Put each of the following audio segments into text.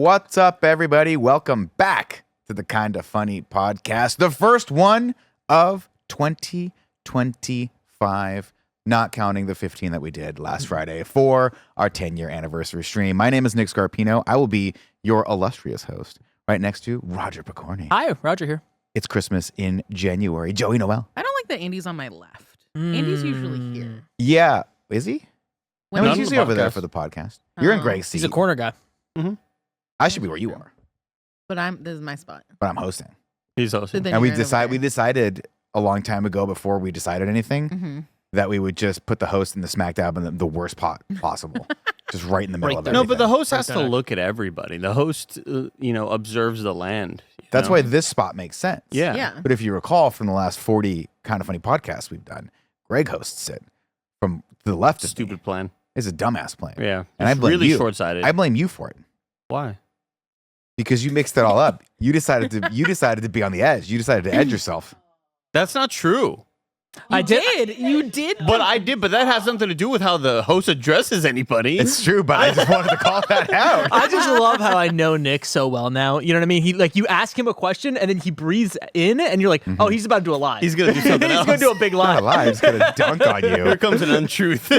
What's up, everybody? Welcome back to the Kinda Funny podcast, the first one of 2025, not counting the 15 that we did last Friday for our 10-year anniversary stream. My name is Nick Scarpino. I will be your illustrious host. Right next to Roger Picorni. Hi, Roger here. It's Christmas in January. Joey Noel. I don't like that Andy's on my left. Andy's usually here. Yeah. Is he? When No, he's he's usually over there for the podcast. You're in Greg's seat. He's a corner guy. I should be where you are, But this is my spot. but I'm hosting. He's hosting. Then And we you're over decided a long time ago before we decided anything there. that we would just put the host in the smack dab in the worst pot possible. Just right in the middle Right of there. everything. No, but the host Right has to there. look at everybody. The host, observes the land. That's why this spot makes sense. Yeah. Yeah. But if you recall from the last 40 Kind of Funny podcasts we've done, Greg hosts it from the left of me. Stupid plan. It's a dumbass plan. Yeah. And I It's blame really you. short-sighted. I blame you for it. Why? Because you mixed it all up. You decided to be on the edge. You decided to edge yourself. That's not true. You did. You did. But I did. But that has something to do with how the host addresses anybody. It's true, but I just wanted to call that out. I just love how I know Nick so well now. You know what I mean? He you ask him a question and then he breathes in and you're like, oh, he's about to do a lie. He's gonna do something He's else. gonna do a big Not a lie. lie. I'm just going to dunk on Here you. comes an untruth.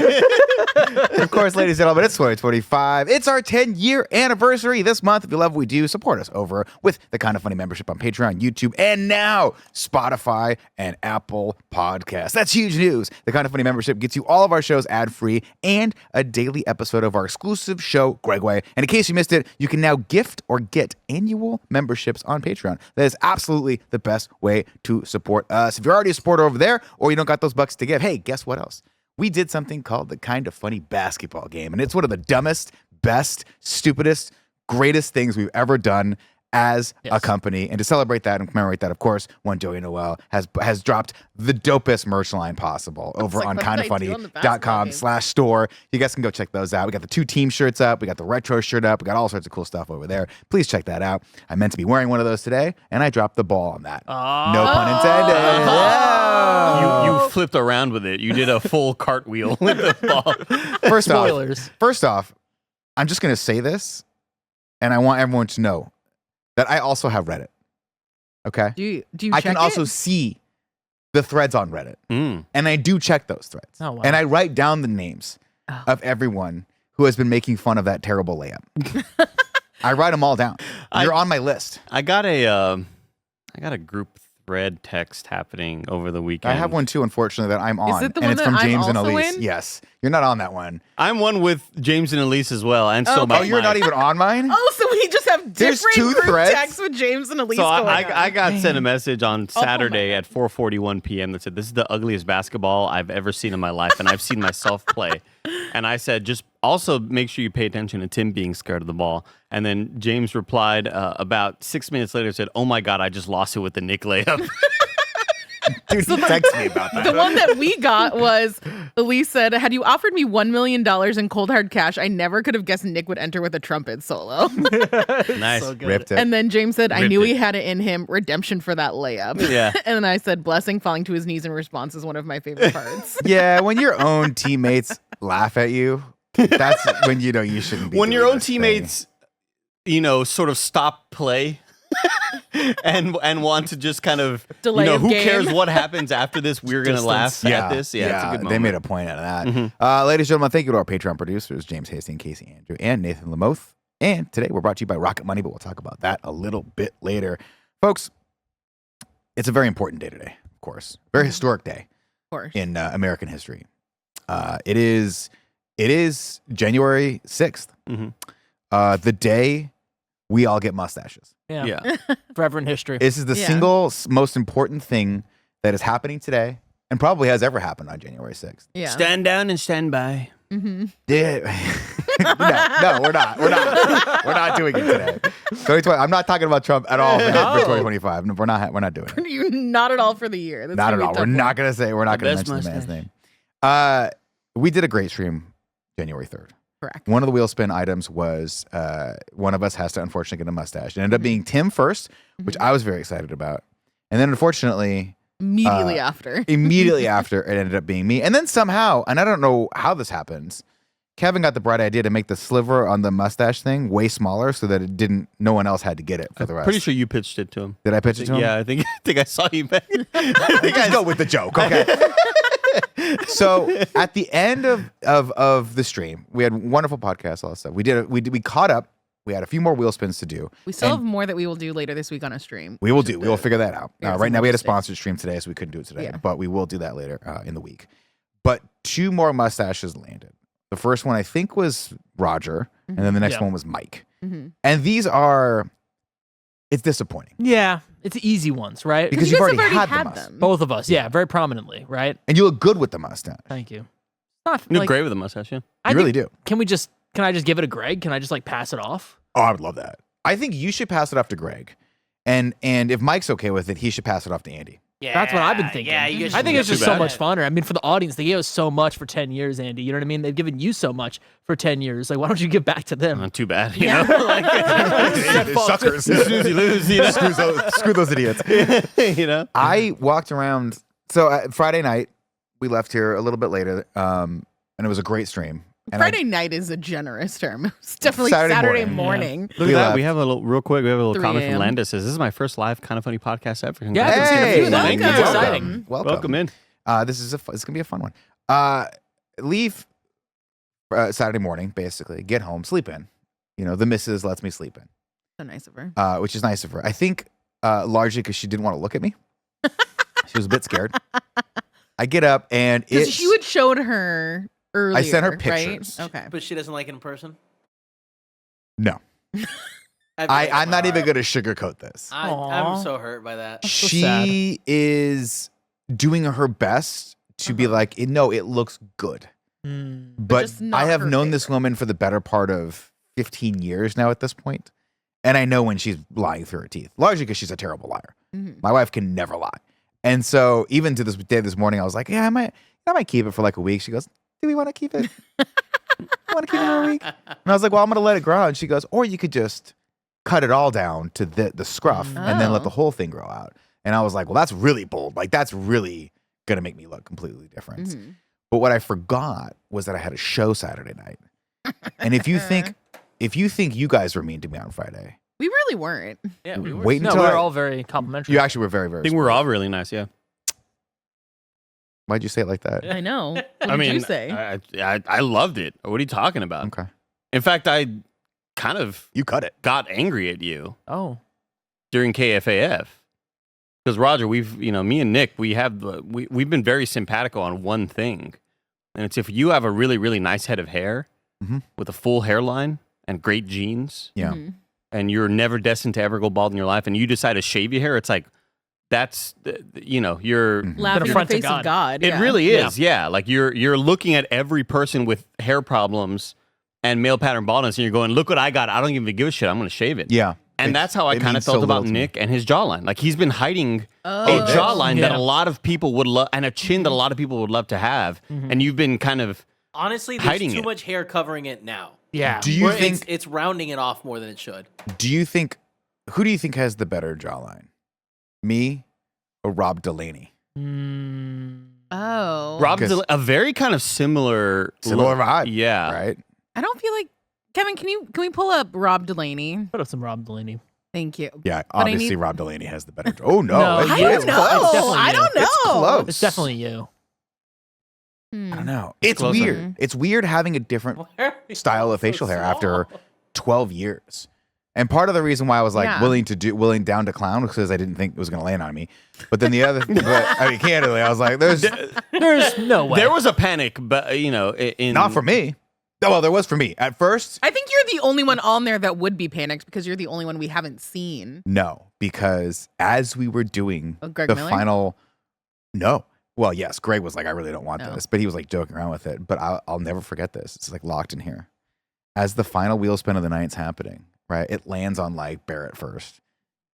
Of course, ladies and gentlemen, it's 2025. It's our 10-year anniversary this month. If you love what we do, support us over with the Kind of Funny membership on Patreon, YouTube, and now Spotify and Apple Podcasts. That's huge news. The Kind of Funny membership gets you all of our shows ad-free and a daily episode of our exclusive show, Gregway. And in case you missed it, you can now gift or get annual memberships on Patreon. That is absolutely the best way to support us. If you're already a supporter over there or you don't got those bucks to give, hey, guess what else? We did something called the Kind of Funny basketball game, and it's one of the dumbest, best, stupidest, greatest things we've ever done as a company. And to celebrate that and commemorate that, of course, one Joey Noel has dropped the dopest merch line possible over on what did I do on the basketball kindoffunny.com/store. You guys can go check those out. We got the 2 team shirts up. We got the retro shirt up. We got all sorts of cool stuff over there. Please check that out. I meant to be wearing one of those today, and I dropped the ball on that. No pun intended. You flipped around with it. You did a full cartwheel with the ball. Spoilers. First off, I'm just going to say this, and I want everyone to know that I also have Reddit. Okay? Do you I check can also it? see the threads on Reddit, Mm. and I do check those threads. Oh, wow. And I write down the names of everyone who has been making fun of that terrible layup. I write them all down. You're on my list. I got a group thread text happening over the weekend. I have one too, unfortunately, that I'm on. it the and one it's that from I'm James and also Elise. in? Yes. You're not on that one. I'm one with James and Elise as well, and so Okay. Oh, you're not even on mine? Oh, so we just have There's different 2 group threads? texts with James and Elise So going I on. got sent a message on Saturday God. at 4:41 p.m. that said, "This is the ugliest basketball I've ever seen in my life, and I've seen myself play." And I said, "Just also make sure you pay attention to Tim being scared of the ball." And then James replied about 6 minutes later, said, "Oh my God, I just lost it with the Nick layup." Dude, he texted me about that. The one that we got was Elise said, "Had you offered me $1 million in cold hard cash, I never could have guessed Nick would enter with a trumpet solo." Nice. So good. Ripped it. And then James said, "I Ripped knew it. he had it in him. Redemption for that layup." Yeah. And then I said, "Blessing falling to his knees in response is one of my favorite parts." Yeah, when your own teammates laugh at you, that's when you know you shouldn't be When your doing own this thing. teammates, sort of stop play and want to just kind of, Delay of who game. cares what happens after this? We're going to laugh at this. Yeah, it's a good moment. they made a point out of that. Ladies and gentlemen, thank you to our Patreon producers, James Hastings, Casey Andrew, and Nathan Lamoth. And today we're brought to you by Rocket Money, but we'll talk about that a little bit later. Folks, it's a very important day today, of course. Very historic day Of course. in American history. It is January 6th, Mhm. the day we all get mustaches. Yeah. Yeah. Forever in history. This is the Yeah. single most important thing that is happening today and probably has ever happened on January 6th. Yeah. Stand down and stand by. Mm-hmm. Yeah. no, we're not. We're not doing it today. 2020, I'm not talking about Trump at all for 2025. No, we're not doing it. You not at all for the year. That's Not gonna at be all. a tough We're one. not going to best mention the man's mustache. name. We did a great stream January 3rd. Correct. One of the wheel spin items was one of us has to unfortunately get a mustache. It ended up being Tim first, which I was very excited about. And then unfortunately, Immediately after. immediately after, it ended up being me. And then somehow, and I don't know how this happens, Kevin got the bright idea to make the sliver on the mustache thing way smaller so that no one else had to get it for the rest. Pretty sure you pitched it to him. Did I pitch it to him? Yeah, I think I saw you. Just go with the joke, okay? So at the end of the stream, we had wonderful podcasts, all that stuff. We caught up. We had a few more wheel spins to do. We still have more that we will do later this week on a stream. We will do. We will figure that out. Yeah, Right now, we had a interesting. sponsored stream today, so we couldn't do it today. Yeah. But we will do that later in the week. But 2 more mustaches landed. The first one, I think, was Roger, and then the next Yeah. one was Mike. Mm-hmm. And it's disappointing Yeah, it's easy ones, right? because you you've guys already have had had the mustache. them. Both of us, yeah, very prominently, right? And you look good with the mustache. Thank you. Not You look like, great with a mustache, yeah. I You think- really do. Can I just give it to Greg? Can I just like pass it off? Oh, I would love that. I think you should pass it off to Greg. And if Mike's okay with it, he should pass it off to Andy. Yeah, That's what I've been thinking. Yeah, you guys I think it's Too just so bad. much funner. I mean, for the audience, they gave us so much for 10 years, Andy. You know what I mean? They've given you so much for 10 years. Like, why don't you give back to them? Not too bad, you Yeah. know. Like, Suckers. snoozy lose, you know. Screw those idiots. You know. I walked around. So Friday night, we left here a little bit later, and it was a great stream. And Friday night is a generous term. It's definitely Saturday Saturday morning. morning. Look We at that. left. We have a little real quick. We have a little 3 comment from a.m. Landis. Says this is my first live kind of funny podcast ever. Yeah, I've been seeing a few Hey, of them. Thank you. That's Welcome. exciting. Welcome in. This is it's gonna be a fun one. Leave Saturday morning, basically. Get home, sleep in. You know, the missus lets me sleep in, So nice of her. which is nice of her. I think largely because she didn't want to look at me. She was a bit scared. I get up and Because it's you had showed her earlier. I sent her right? pictures. Okay. But she doesn't like it in person. no. I'm not even gonna sugarcoat this. I'm Aw. so hurt by that. so She is doing her best to be like, no, it looks good. Mm. But just not I have her known this favorite. woman for the better part of 15 years now at this point, and I know when she's lying through her teeth, largely because she's a terrible liar. Mhm. My wife can never lie. And so even to this day, this morning, I was like, yeah, I might keep it for like a week. She goes, do we want to keep it? I want to keep it for a week. And I was like, well, I'm going to let it grow out. And she goes, or you could just cut it all down to the scruff and then let Oh. the whole thing grow out. And I was like, well, that's really bold. Like, that's really going to make me look completely different. Mhm. But what I forgot was that I had a show Saturday night. And if you think you guys were mean to me on Friday, We really weren't. Yeah, we were. wait No, until we're all very complimentary. you actually were very, very. I think we're all really nice. Yeah. Why'd you say it like that? I know. What I did mean, you say? I loved it. What are you talking about? Okay, In fact, I kind of you cut it. got angry at you Oh. during KFAF because Roger, me and Nick, we've been very simpatico on one thing, and it's if you have a really really nice head of hair Mhm. with a full hairline and great jeans, Yeah. Mhm. and you're never destined to ever go bald in your life, and you decide to shave your hair, it's like that's you're. Mhm. Laugh in the front to face of God. God. It yeah. really is, yeah. Like you're looking at every person with hair problems and male pattern baldness, and you're going, "Look what I got! I don't even give a shit. I'm going to shave it." Yeah. And that's how I it kind of means so felt little about to me. Nick and his jawline. Like he's been hiding Oh. a jawline that Yeah. a lot of people would love, and a chin that a lot of people would love to have. And you've been kind of Honestly, there's hiding too it. much hair covering it now. Yeah. Do you Where think? it's rounding it off more than it should? Who do you think has the better jawline? Me or Rob Delaney? Mm. Oh. Rob, Because- a very kind of similar Similar look. vibe. Yeah, Right. I don't feel like Kevin. Can we pull up Rob Delaney? Put up some Rob Delaney. Thank you. Yeah. I Obviously, need- Rob Delaney has the better. Oh no! No, it's, I you. it's don't close. know. definitely I you. don't know. It's close. It's definitely you. Hmm. I don't know. It's closer. weird. It's weird having a different style of facial hair after 12 years. And part of the reason why I was like Yeah. willing down to clown was because I didn't think it was going to land on me. But then the other, I mean, candidly, I was like, there's There's no way. There was a panic, but in not for me. Oh, well, there was for me at first. I think you're the only one on there that would be panicked because you're the only one we haven't seen. No, because as we were doing Oh, Greg the Miller? final, no. Well, yes, Greg was like, I really don't want Oh. this, but he was like joking around with it. But I'll never forget this. It's like locked in here. As the final wheel spin of the night's happening, right? It lands on like Barrett first,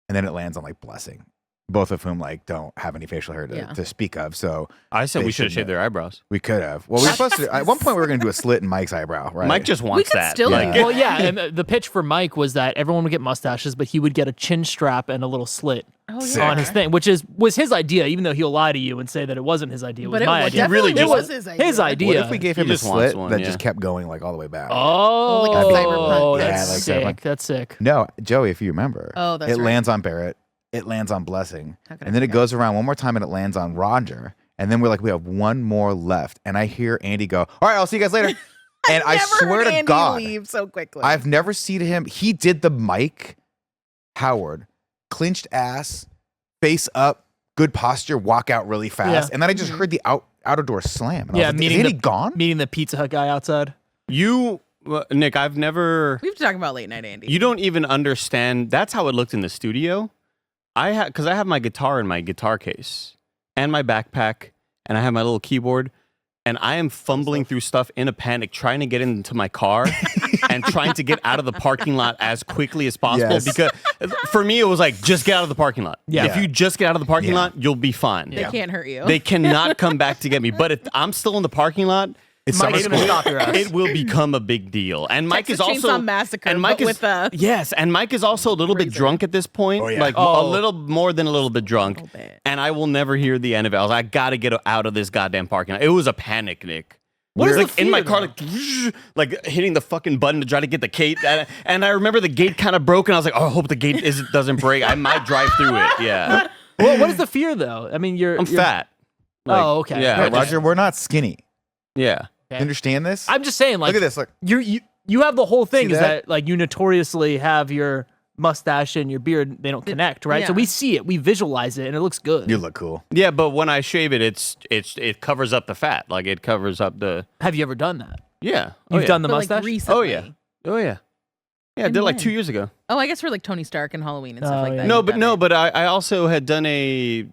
and then it lands on like Blessing. both of whom like don't have any facial hair to speak of. So I said they we should have shouldn't shaved their eyebrows. We could have. Well, we were supposed to. At one point, we were going to do a slit in Mike's eyebrow, right? Mike just wants could that. still Yeah. do Well, yeah, and the pitch for Mike was that everyone would get mustaches, but he would get a chin strap and a little slit Sick. on his thing, which was his idea, even though he'll lie to you and say that it wasn't his idea. It was But it my was idea. definitely really was his idea. His idea. What if we gave him a just wants slit one, that yeah. just kept going like all the way back? Oh, Like a cyberpunk. that's Yeah, like sick. cyberpunk. That's sick. No, Joey, if you remember, Oh, that's it right. lands on Barrett, it lands on Blessing, How could I and then it forget? goes around one more time and it lands on Roger, and then we're like, we have one more left, and I hear Andy go, "All right, I'll see you guys later." And I Never swear heard to Andy God, leave so quickly. I've never seen him. He did the Mike Howard, clinched ass, face up, good posture, walk out really fast, Yeah. and then I just heard the outer door slam. And I Yeah, was like, meeting is Andy the- gone? Meeting the Pizza Hut guy outside. Nick, I've never. we have to talk about late night Andy. You don't even understand. That's how it looked in the studio. Because I have my guitar in my guitar case and my backpack, and I have my little keyboard, and I am fumbling through stuff in a panic, trying to get into my car and trying to get out of the parking lot as quickly as possible. Yes. Because for me, it was like, just get out of the parking lot. Yeah. If you just get out of the parking Yeah. lot, you'll be fine. They can't hurt you. They cannot come back to get me. But if I'm still in the parking lot, It's Mike's summer gonna school. stop your ass. it will become a big deal. And Mike Texas is also Chainsaw Massacre, and Mike but is with yes, and Mike is also a little bit razor. drunk at this point, Oh, yeah. like Oh. a little more than a little bit drunk. Little bit. And I will never hear the end of it. I was like, I gotta get out of this goddamn parking lot. It was a panic, Nick. What is like the in my fear, car, though? like hitting the fucking button to try to get the gate, and I remember the gate kind of broke, and I was like, oh, I hope the gate doesn't break. I might drive through it. Yeah, Well, what is the fear though? I mean, you're I'm fat. Oh, okay. Yeah, No, I just- Roger, we're not skinny. yeah. You understand this? I'm just saying, like, Look at this. Look. you have the whole thing See is that? that like you notoriously have your mustache and your beard, they don't connect, right? So yeah. we see it, we visualize it, and it looks good. You look cool. Yeah, but when I shave it, it covers up the fat. Like it covers up the Have you ever done that? yeah. You've done the But, mustache? like recently. Oh yeah. Oh yeah. Yeah, I did it like when? 2 years ago. Oh, I guess for like Tony Stark and Halloween and stuff Oh, like yeah. that. No, you've but done no, it. but I also had done a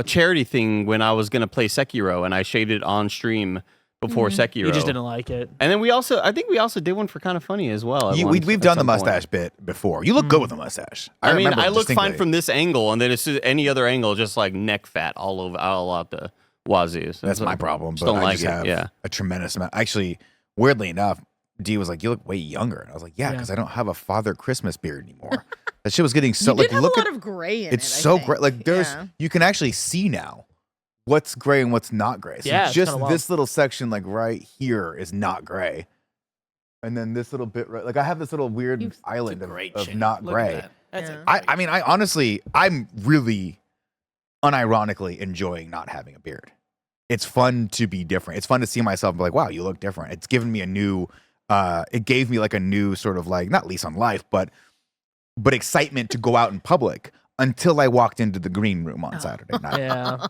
charity thing when I was gonna play Sekiro, and I shaved it on stream before Sekiro. You just didn't like it. And then I think we also did one for Kind of Funny as well. We've done the mustache bit before. You look good with a mustache. I mean, remember I look fine distinctly. from this angle, and then it's just any other angle, just like neck fat all out the wazoo. So That's it's my like, problem. just But don't I like just it. have Yeah. a tremendous amount. Actually, weirdly enough, Dee was like, "You look way younger," and I was like, "Yeah, Yeah. because I don't have a Father Christmas beard anymore." That shit was getting so You like did have look a lot at of gray in it's it. I so think. great. Like there's Yeah. you can actually see now what's gray and what's not gray. So Yeah, it's just kinda wild. this little section like right here is not gray. And then this little bit right like I have this little weird You've- island Great of shave. not Look gray. at that. That's Yeah. a I mean I honestly I'm really unironically enjoying not having a beard. It's fun to be different. It's fun to see myself and be like, wow, you look different. It's given me a new it gave me like a new sort of like not lease on life, but excitement to go out in public until I walked into the green room on Saturday night. Yeah.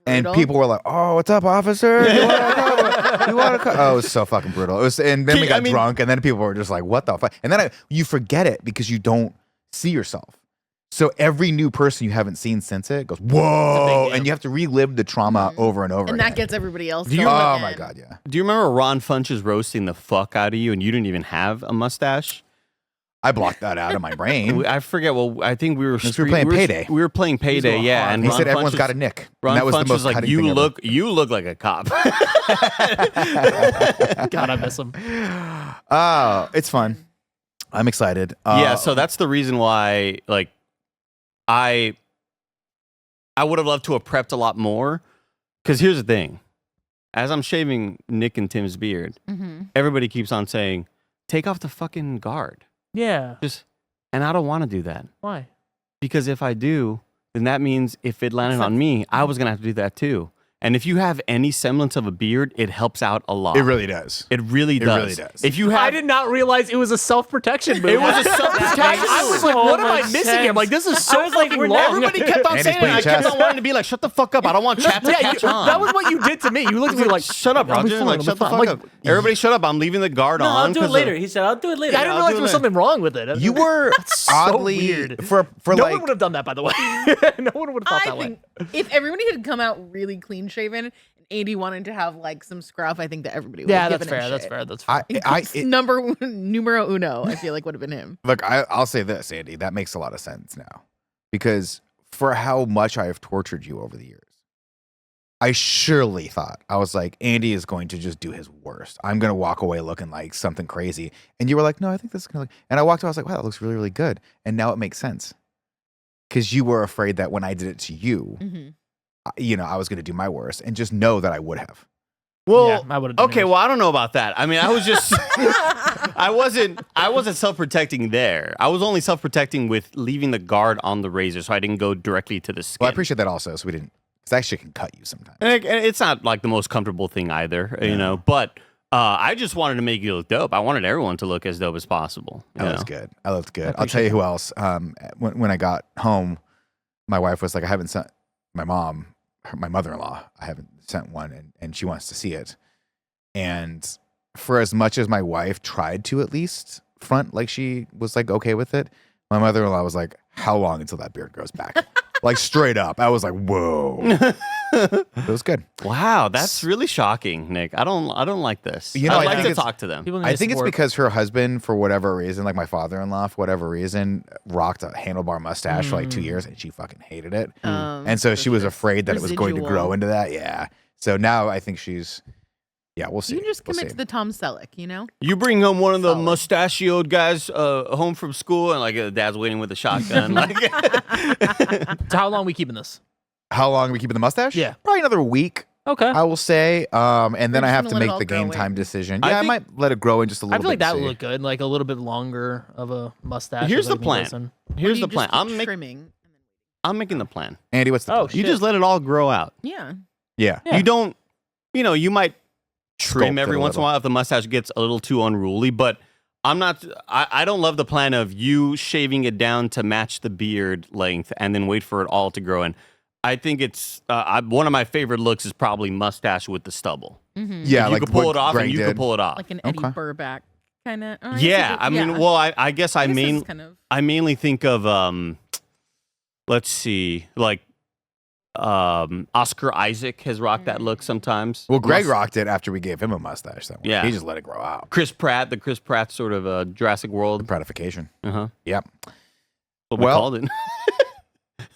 And Brutal. people were like, "Oh, what's up, officer? You want to come?" Oh, it was so fucking brutal. It was, and then we got drunk, and then people were just like, "What the fuck?" And then you forget it because you don't see yourself. So every new person you haven't seen since it goes, "Whoa!" And you have to relive the trauma over and over. And again. that gets everybody else. Do you- going Oh again. my god, yeah. Do you remember Ron Funches roasting the fuck out of you, and you didn't even have a mustache? I blocked that out of my brain. I forget. Well, I think we were Because we were playing Payday. We were playing Payday, going yeah. hard. And He Ron said everyone's Funches- got a nick. Ron And that was the Funches most like, cutting you thing ever. look like a cop. God, I miss him. Oh, it's fun. I'm excited. Yeah, so that's the reason why, like, I would have loved to have prepped a lot more. Because here's the thing: as I'm shaving Nick and Tim's beard, Mhm. everybody keeps on saying, "Take off the fucking guard." Yeah. And I don't want to do that Why? because if I do, then that means if it landed on me, I was gonna have to do that too. And if you have any semblance of a beard, it helps out a lot. it really does. It really It does. really does. If you have, I did not realize it was a self-protection move. It was a self-protection I was like, so what am I much missing here? I'm like, this is so I was like, fucking we're long. everybody kept on Andy's saying it. playing I kept chess. on wanting to be like, "Shut the fuck up! I don't want chat to Yeah, catch you, on." that was what you did to me. You looked at me like, "Shut up, I'll be Roger!" fine, Like, I'll shut be the fine. fuck Like, up. Everybody, shut up! I'm leaving the guard No, on. I'll do it 'cause later. He said, I'll do it later. I didn't I'll realize do there was it. something wrong with it. You were so oddly weird. for no like one would have done that, by the way. No one would have thought I that way. think if everybody had come out really clean shaven and 80 wanted to have like some scruff, I think that everybody would Yeah, have that's given a fair. That's shit. fair. That's fair. Numero uno, I feel like would have been him. Look, I'll say this, Andy. That makes a lot of sense now, because for how much I have tortured you over the years. I surely thought, I was like, Andy is going to just do his worst. I'm going to walk away looking like something crazy. And you were like, no, I think this is going to look. And I walked away, I was like, wow, that looks really, really good. And now it makes sense. Because you were afraid that when I did it to you, I was going to do my worst. And just know that I would have. Well, Yeah, I would've done okay. yours. Well, I don't know about that. I mean, I was just, I wasn't self-protecting there. I was only self-protecting with leaving the guard on the razor, so I didn't go directly to the skin. Well, I appreciate that also. So we didn't, because that shit can cut you sometimes. And it's not like the most comfortable thing either, you know. But I just wanted to make you look dope. I wanted everyone to look as dope as possible. I looked good. I looked good. I'll tell you who else. When I got home, my wife was like, I haven't sent my mother-in-law, I haven't sent one, and she wants to see it. And for as much as my wife tried to at least front, like she was like okay with it, my mother-in-law was like, how long until that beard grows back? Like straight up. I was like, whoa. It was good. Wow, that's really shocking, Nick. I don't like this. You know, I'd I like think to it's- talk to them. People need I to think it's support. because her husband, for whatever reason, like my father-in-law, for whatever reason, rocked a handlebar mustache for like 2 years, and she fucking hated it. And so she was afraid that it was going to grow Residual. into that. Yeah. So now I think she's, yeah, we'll see. You can just We'll commit see. to the Tom Selleck, you know? You bring home one of the Solid. mustachioed guys home from school, and like dad's waiting with a shotgun. Like, So how long are we keeping this? How long are we keeping the mustache? Yeah. Probably another week, Okay. I will say. And then You're I just have gonna to let it make all the grow game in. time decision. I Yeah, I think- might let it grow in just a little I feel like bit. that and would see. look good, like a little bit longer of a mustache. Here's as the I can plan. listen. here's You the just plan. keep trimming. I'm making the plan. Andy, what's the Oh, plan? You shit. just let it all grow out. Yeah. Yeah. Yeah. You don't, you might trim Sculpt it every a once in a little. while if the mustache gets a little too unruly, but I don't love the plan of you shaving it down to match the beard length and then wait for it all to grow in. I think it's one of my favorite looks is probably mustache with the stubble. Yeah, you like could pull what it off Greg and you did. could pull it off. Like an Eddie Okay. Burback kind of. Yeah, I mean, well, I guess I mean, mean I mainly think of let's see, like Oscar Isaac has rocked that look sometimes. Well, Greg Must- rocked it after we gave him a mustache. That one. Yeah. He just let it grow out. Chris Pratt, the Chris Pratt sort of Jurassic World. Gratification. Uh-huh. Yep. What we Well- called it.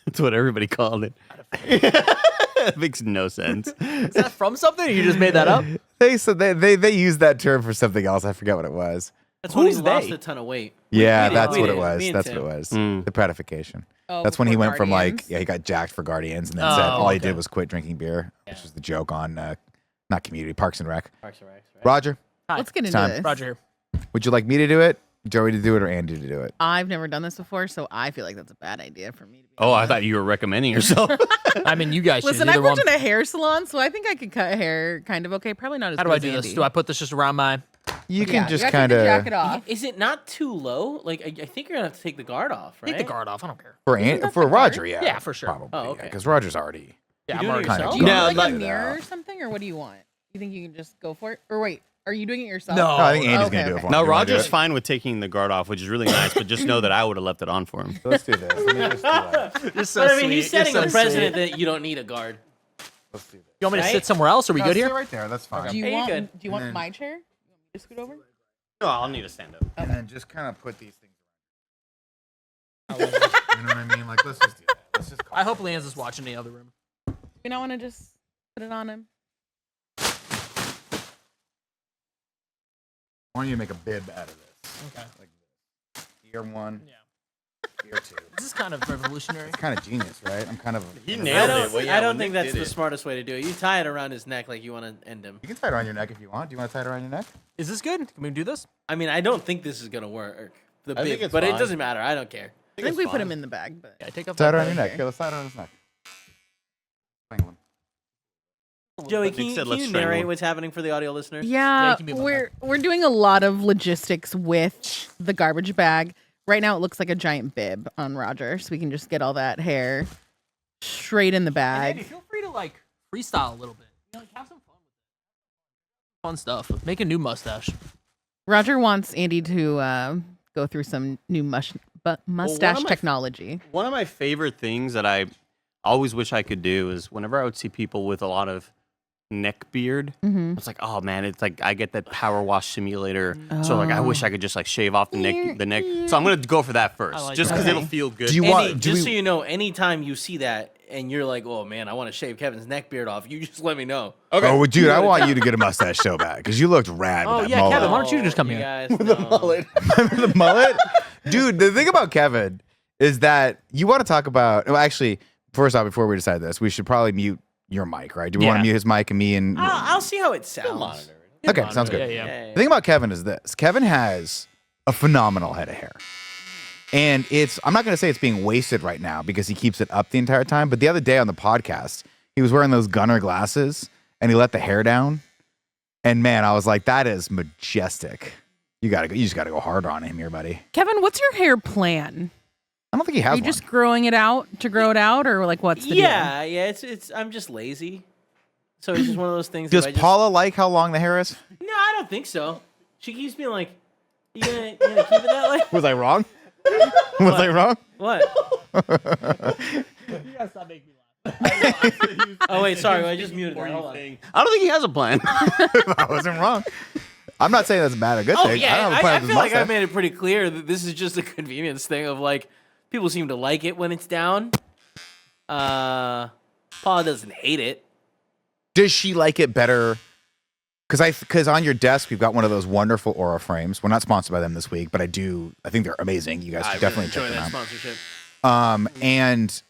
That's what everybody called it. It makes no sense. Is that from something? Or you just made that up? They said they used that term for something else. I forget what it was. That's when he Who's lost they? a ton of weight. Yeah, we that's did. what it We was. did. That's Me what it and was. Mm. The gratification. Oh, That's when he before went from like, Guardians. yeah, he got jacked for Guardians and then Oh, said all he okay. did was quit drinking beer, which was the joke on not Community, Parks and Rec. Parks and Rec, right? Roger, Let's get into time. this. Roger here. would you like me to do it, Joey to do it, or Andy to do it? I've never done this before, so I feel like that's a bad idea for me to be. Oh, I honest. thought you were recommending yourself. I mean, you guys Listen, choose I either worked one. in a hair salon, so I think I could cut hair kind of okay. Probably not as How do good I as do this? Andy. Do I put this just around my... You Yeah, can just you gotta kind take the jacket of off. Is it not too low? Like, I think you're gonna have to take the guard off, right? Take the guard off. I don't care. for Roger, yeah, Yeah, for sure. probably, Oh, okay. because Roger's already. Yeah, You I'm doing already it kinda yourself? Do you No, want like like- a mirror or something, or what do you want? You think you can just go for it? Or wait, are you doing it yourself? No. No, I think Andy's okay, gonna do it okay. for him. Now, Do you wanna do Roger's it? fine with taking the guard off, which is really nice, but just know that I would have left it on for him. So let's do this. Let me just do that. You're so But I mean, he's sweet. You're setting so a precedent sweet. that you don't need a guard. Let's do this. You want me to Right? sit somewhere else? Are we No, good stay here? right there. That's fine. Do you Hey, you're want? good. Do you want And then- my chair? You want me to scoot over? No, I'll need to stand up. And then just kind of put these things around. You know what I mean? Like, let's just do that. Let's just. I hope Lance is watching the other room. You not want to just put it on him? I want you to make a bib out of this. Okay. Like this. Ear one. Yeah. Ear two. This is kind of revolutionary. It's kind of genius, right? I'm kind of. He I nailed don't, it. Well, yeah, I don't when think Nick that's did the it. smartest way to do it. You tie it around his neck like you want to end him. You can tie it around your neck if you want. Do you want to tie it around your neck? Is this good? Can we do this? I mean, I don't think this is gonna work. The I think big, it's but it fine. doesn't matter. I don't care. I think we put him in the bag, but Yeah, take off Tie it that around your part. neck. Here, let's tie it around his neck. Strangle him. Joey, Nick can you, said can let's you strangle narrate him. what's happening for the audio listeners? yeah, you can be my we're doing a lot of logistics with the garbage bag. Right now, it looks like a giant bib on Roger, so we can just get all that hair straight in the And bag. Andy, feel free to like freestyle a little bit. You know, like, have some fun with it. Fun stuff. Make a new mustache. Roger wants Andy to go through some new mustache my- technology. One of my favorite things that I always wish I could do is whenever I would see people with a lot of neck beard. Mm-hmm. It's like, oh man, it's like I get that power wash simulator. So like I wish I could just like shave off the neck. So I'm gonna go for that first, like just that. because Okay. it'll feel good. Do you want? Do just so we, you know, anytime you see that and you're like, oh man, I want to shave Kevin's neck beard off, you just let me know. Okay. Oh, well, dude, I want you to get a mustache so bad because you looked rad with Oh, that yeah, mullet. Kevin, why don't you just come you here? Guys with the mullet. The mullet, dude. The thing about Kevin is that you want to talk about. Well, actually, first off, before we decide this, we should probably mute your mic, right? Do we want to Yeah. mute his mic and me and? I'll see how it sounds. Okay, sounds good. Yeah. The thing about Kevin is this: Kevin has a phenomenal head of hair, and I'm not going to say it's being wasted right now because he keeps it up the entire time. But the other day on the podcast, he was wearing those Gunner glasses and he let the hair down, and man, I was like, that is majestic. You just gotta go hard on him here, buddy. Kevin, what's your hair plan? I don't think he has Are you one. just growing it out to grow it out, or like what's the deal? Yeah. It's. I'm just lazy. So it's just one of those things. Does if I just- Paula like how long the hair is? No, I don't think so. She keeps being like, you gonna keep it that way? Was I wrong? Was I wrong? What? Oh wait, sorry, I just muted that. Hold on. I don't think he has a plan. I wasn't wrong. I'm not saying that's bad or good Oh thing. I yeah, don't have a plan I with feel his like I mustache. made it pretty clear that this is just a convenience thing of like people seem to like it when it's down. Paula doesn't hate it. Does she like it better? Because on your desk we've got one of those wonderful Aura frames. We're not sponsored by them this week, but I think they're amazing. You guys should definitely enjoy check them that out. sponsorship. And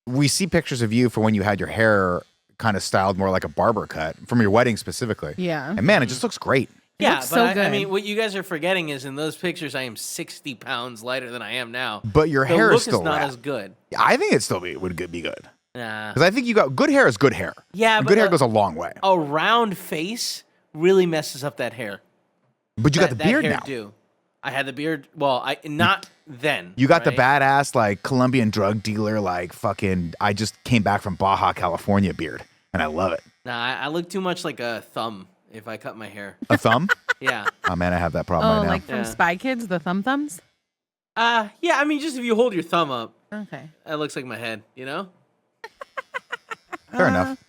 we see pictures of you for when you had your hair kind of styled more like a barber cut from your wedding specifically. Yeah. And man, it just looks great. Yeah, looks but so I good. mean, what you guys are forgetting is in those pictures, I am 60 pounds lighter than I am now. But your The hair look is still not rad. as good. I think it still would be good. Nah. Because I think you got good hair is good hair. Yeah, And but good hair goes a long way. a round face really messes up that hair. But you got the That beard hair now. do. I had the beard. Well, I not then. You got the right? badass like Colombian drug dealer like fucking. I just came back from Baja California beard, and I love it. Nah, I look too much like a thumb if I cut my hair. A thumb? Yeah. Oh man, I have that problem Oh, right now. like from Yeah. Spy Kids, the thumbs? Yeah. I mean, just if you hold your thumb up, Okay. it looks like my head. You know. Fair enough.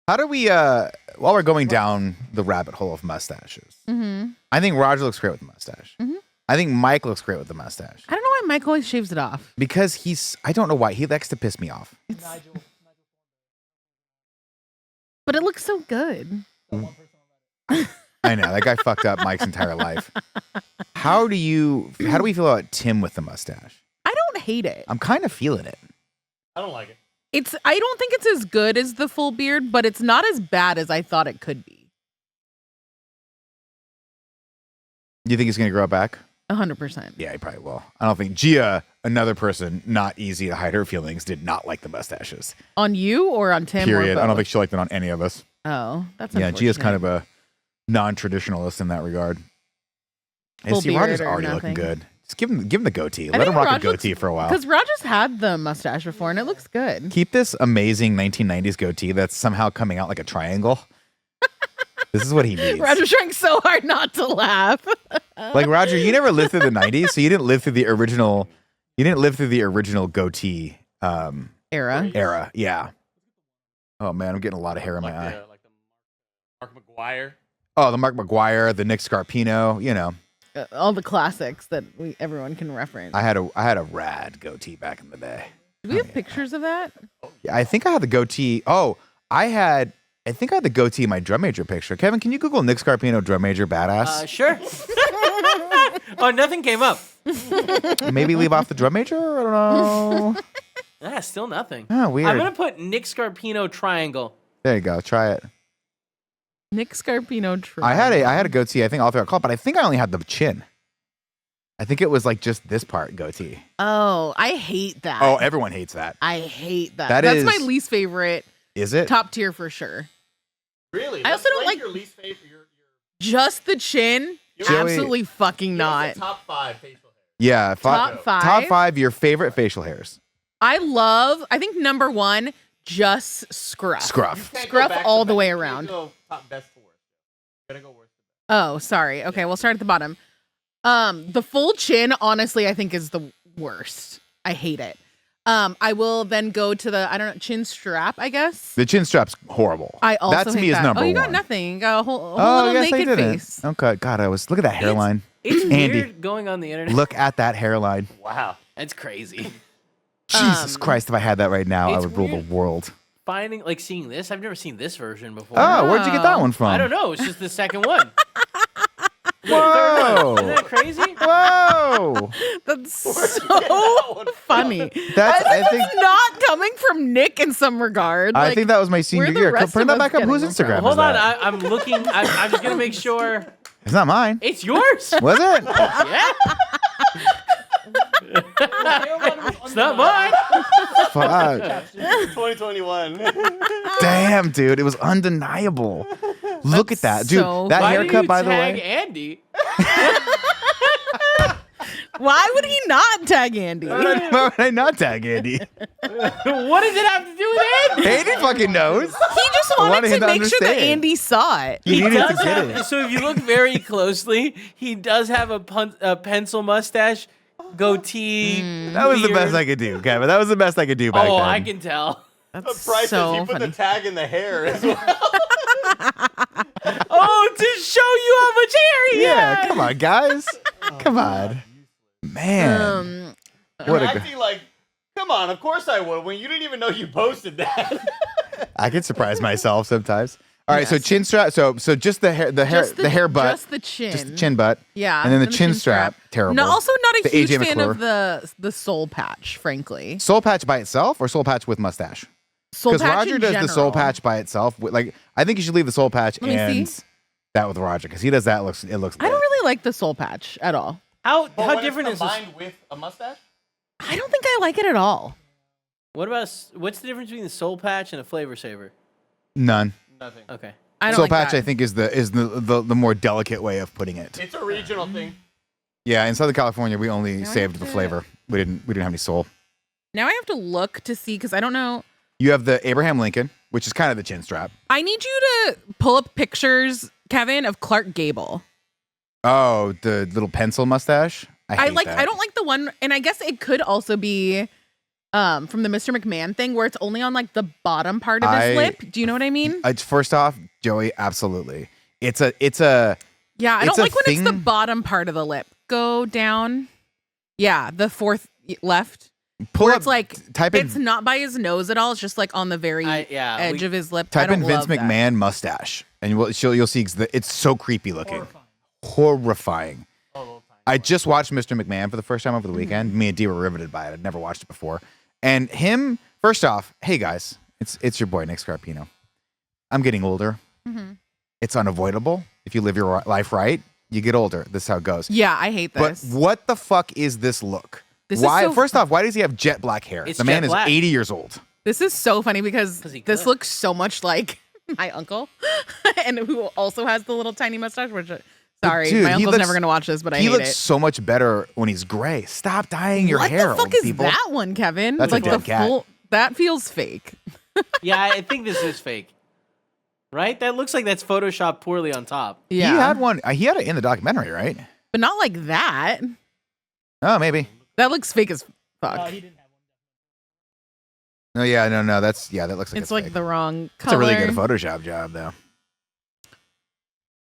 How do we? While we're going down the rabbit hole of mustaches, Mm-hmm. I think Roger looks great with the mustache. Mhm. I think Mike looks great with the mustache I don't know why Mike always shaves it off. because I don't know why he likes to piss me off. But it looks so good. I know that guy fucked up Mike's entire life. How do we feel about Tim with the mustache? I don't hate it. I'm kind of feeling it. I don't like it. I don't think it's as good as the full beard, but it's not as bad as I thought it could be. Do you think he's gonna grow it back? 100%. Yeah, he probably will. I don't think Gia, another person not easy to hide her feelings, did not like the mustaches. On you or on Tim? Period. Or I don't both? think she liked it on any of us. Oh, that's Yeah, Gia's kind unfortunate. of a non-traditionalist in that regard. And Full see, beard Roger's or already nothing. looking good. Just give him the goatee. Let think him rock a Roger goatee for a while. Because Roger's had the mustache before and it looks good. Keep this amazing 1990s goatee that's somehow coming out like a triangle. This is what he needs. Roger's trying so hard not to laugh. Like Roger, you never lived through the 90s, so you didn't live through the original. You didn't live through the original goatee Era. era. Yeah. Oh man, I'm getting a lot of hair in my eye. Like the Mark McGuire. Oh, the Mark McGuire, the Nick Scarpino. You know, All the classics that everyone can reference. I had a rad goatee back in the day. Do we have pictures of that? Yeah, I think I had the goatee. Oh, I think I had the goatee in my drum major picture. Kevin, can you Google Nick Scarpino drum major badass? Sure. Oh, nothing came up. Maybe leave off the drum major. I don't know. Ah, still nothing. Oh, weird. I'm gonna put Nick Scarpino triangle. There you go. Try it. Nick Scarpino. I had a goatee. I think all throughout college, but I think I only had the chin. I think it was like just this part goatee. Oh, I hate that. Oh, everyone hates that. I hate that. That That's is- my least favorite. Is it? Top tier for sure. Really? I also don't like- your least favorite. Just the chin? Joey- Absolutely fucking not. Top 5 facial hair. Yeah. Top five? Top 5 your favorite facial hairs. I think number one, just scruff. Scruff. Scruff all the way around. Go top best to worst. Gotta go worst. Oh, sorry. Okay, we'll start at the bottom. The full chin, honestly, I think is the worst. I hate it. I will then go to the chin strap, I guess. The chin strap's horrible. I also that to hate me is that. number you got one. nothing. You got a whole Oh, little yes, I naked didn't. face. Okay, God, look at that hairline. It's Andy. weird going on the internet. Look at that hairline. Wow, that's crazy. Jesus Christ, if I had that right now, I it's would rule weird. the world. Seeing this, I've never seen this version before. Oh, where'd you get that one from? I don't know. It's just the second one. Whoa. Isn't that crazy? Whoa. That's so funny. That's, I think, It's not coming from Nick in some regard. I Like, think that was my senior where the year. rest Bring of that us back up. getting Whose them from? Instagram is Hold on, that? I'm looking. I'm just gonna make sure It's not mine. it's yours. Was it? Yeah, it's not mine. Fuck. 2021. Damn, dude. It was undeniable. Look at that. Dude, so that Why haircut, did you by the tag way. Andy? Why would he not tag Andy? Why would I not tag Andy? What does it have to do with Andy? Andy fucking knows. He just I wanted wanted to him to make sure that understand. Andy saw it. He needed to does get have, it. so if you look very closely, he does have a pencil mustache, goatee. That was the beard. best I could do, Kevin. That was the best I could do back Oh, then. I can tell. That's so funny. tag in the hair as well. Oh, to show you how much hair he Yeah, has. come on, guys. Come on. Man. What a acting like, come on, of course I would. When you didn't even know you posted that. I can surprise myself sometimes. All right, so chin strap. So just the hair, Just the hair butt, Just the chin. just the chin butt. Yeah. and then the chin strap. Terrible. No, also not a The huge AJ fan McClure. of the soul patch, frankly. Soul patch by itself or soul patch with mustache? Soul Because patch Roger in does the soul general. patch by itself. Like, I think you should leave the soul patch Let me and see. that with Roger because he does that. It looks. I don't lit. really like the soul patch at all. How different is this? with a mustache? I don't think I like it at all. What about what's the difference between the soul patch and a flavor saver? None. Nothing. Okay. I don't Soul like patch, that. I think, is the more delicate way of putting it. It's a regional thing. Yeah, in Southern California, we only Now I saved have the to- flavor. We didn't have any soul. Now I have to look to see because I don't know. You have the Abraham Lincoln, which is kind of the chin strap. I need you to pull up pictures, Kevin, of Clark Gable. Oh, the little pencil mustache. I hate that. I don't like the one, and I guess it could also be from the Mr. McMahon thing where it's only on like the bottom part of his lip. Do you know what I mean? First off, Joey, absolutely. It's a. Yeah, I it's don't a like when it's the thing- bottom part of the lip. Go down. Yeah, the fourth left. Pull where up. it's like type in. it's not by his nose at all. It's just like on the very edge of his lip. I Type in don't Vince love that. McMahon mustache, and you'll see it's so creepy looking, horrifying. I just watched Mr. McMahon for the first time over the weekend. Me and Dee were riveted by it. I'd never watched it before. And him, first off, hey guys, it's your boy Nick Scarpino. I'm getting older. It's unavoidable. If you live your life right, you get older. This is how it goes. Yeah, I hate But this. what the fuck is this look? This is Why? so- First off, why does he have jet black hair? It's The man jet is black. 80 years old. This is so funny because 'Cause he this could. looks so much like my uncle, and who also has the little tiny mustache. Which, sorry, dude, my he uncle's looks- never gonna watch this, but I He hate looks it. so much better when he's gray. Stop dyeing your What hair, the fuck old is people. that one, Kevin? That's a like dead the cat. full. That feels fake. Yeah, I think this is fake. Right? That looks like that's photoshopped poorly on top. Yeah, He had one. He had it in the documentary, right? but not like that. Oh, maybe. That looks fake as fuck. No, yeah, no. That looks like It's like fake. the wrong It's color. a really good Photoshop job, though.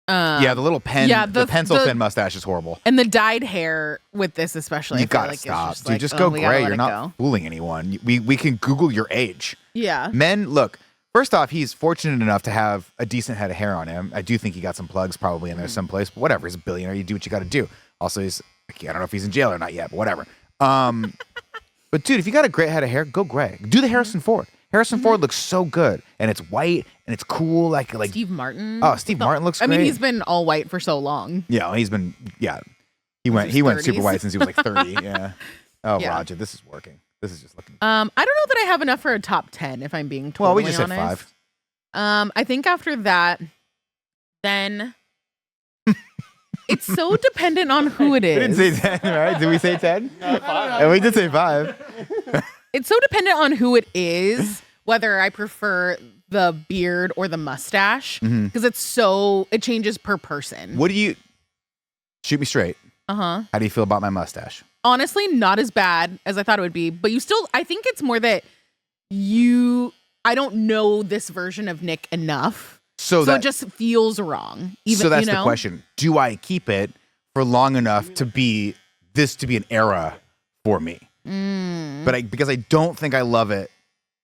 Um, Yeah, the little pen, yeah, the pencil the- thin mustache is horrible. and the dyed hair with this especially. You I feel gotta like it's stop, just dude. like, Just oh, go we gotta gray. let You're it not go. fooling anyone. We can Google your age. Yeah. Men, look. First off, he's fortunate enough to have a decent head of hair on him. I do think he got some plugs probably in there someplace, but whatever. He's a billionaire. You do what you got to do. Also, I don't know if he's in jail or not yet, but whatever. But dude, if you got a great head of hair, go gray. Do the Harrison Ford. Harrison Ford looks so good, and it's white and it's cool. Like Steve Martin. oh, Steve Martin looks I great. mean, he's been all white for so long. Yeah, he's been He went his super 30s. white since he was like 30. Yeah. Oh, Yeah. Roger, this is working. This is just looking. I don't know that I have enough for a top 10. If I'm being totally Well, we just honest. said 5. I think after that, then it's so dependent on who it We didn't is. say 10, right? Did we say 10? No, 5. And we did say 5. It's so dependent on who it is, whether I prefer the beard or the mustache, Mhm. because it changes per person. What do you shoot me straight? Uh huh. How do you feel about my mustache? honestly not as bad as I thought it would be. But I think it's more that I don't know this version of Nick enough. So it just feels wrong. So that's the question. Do I keep it for long enough to be an era for me? But because I don't think I love it.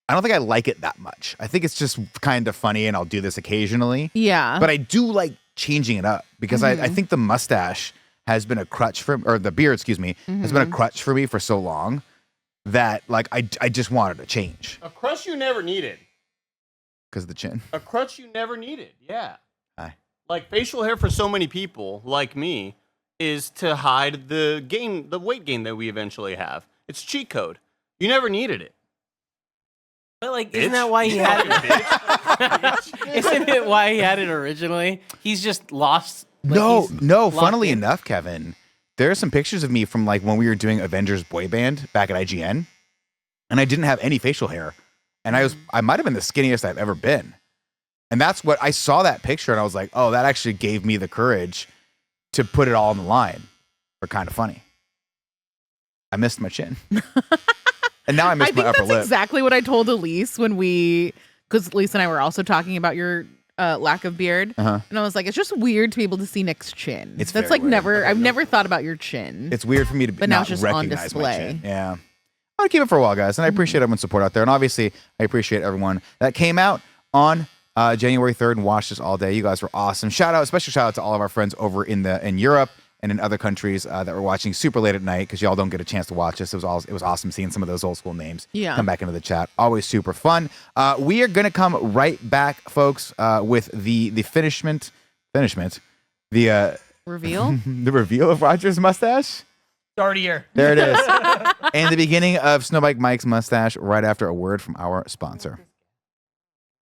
I don't think I like it that much. I think it's just kind of funny and I'll do this occasionally. Yeah. But I do like changing it up because I think the mustache has been a crutch or the beard, excuse me, has been a crutch for me for so long that like I just wanted to change. A crutch you never needed. Because of the chin. A crutch you never needed. Yeah. Hi. Like facial hair for so many people like me is to hide the weight gain that we eventually have. It's cheat code. You never needed it. But like, isn't that why he had it? Isn't it why he had it originally? He's just lost. Like, no. Funnily enough, Kevin, there are some pictures of me from like when we were doing Avengers Boy Band back at IGN, and I didn't have any facial hair, and I might have been the skinniest I've ever been, and that's what I saw that picture, and I was like, oh, that actually gave me the courage to put it all on the line for kind of funny. I missed my chin. And now I miss my upper lip. That's exactly what I told Elise because Elise and I were also talking about your lack of beard. And I was like, it's just weird to be able to see Nick's chin. That's like weird. I've never thought about your chin. It's weird for me to but now not it's just on recognize my display. chin. Yeah. I'll keep it for a while, guys. And I appreciate everyone's support out there. And obviously, I appreciate everyone that came out on January 3rd and watched us all day. You guys were awesome. Special shout out to all of our friends over in Europe and in other countries that were watching super late at night because y'all don't get a chance to watch us. It was awesome seeing some of those old school names come back into the chat. Always super fun. We are going to come right back, folks, with the finishment, the reveal, the reveal of Roger's mustache. Already here. There it is. And the beginning of Snowbike Mike's mustache right after a word from our sponsor.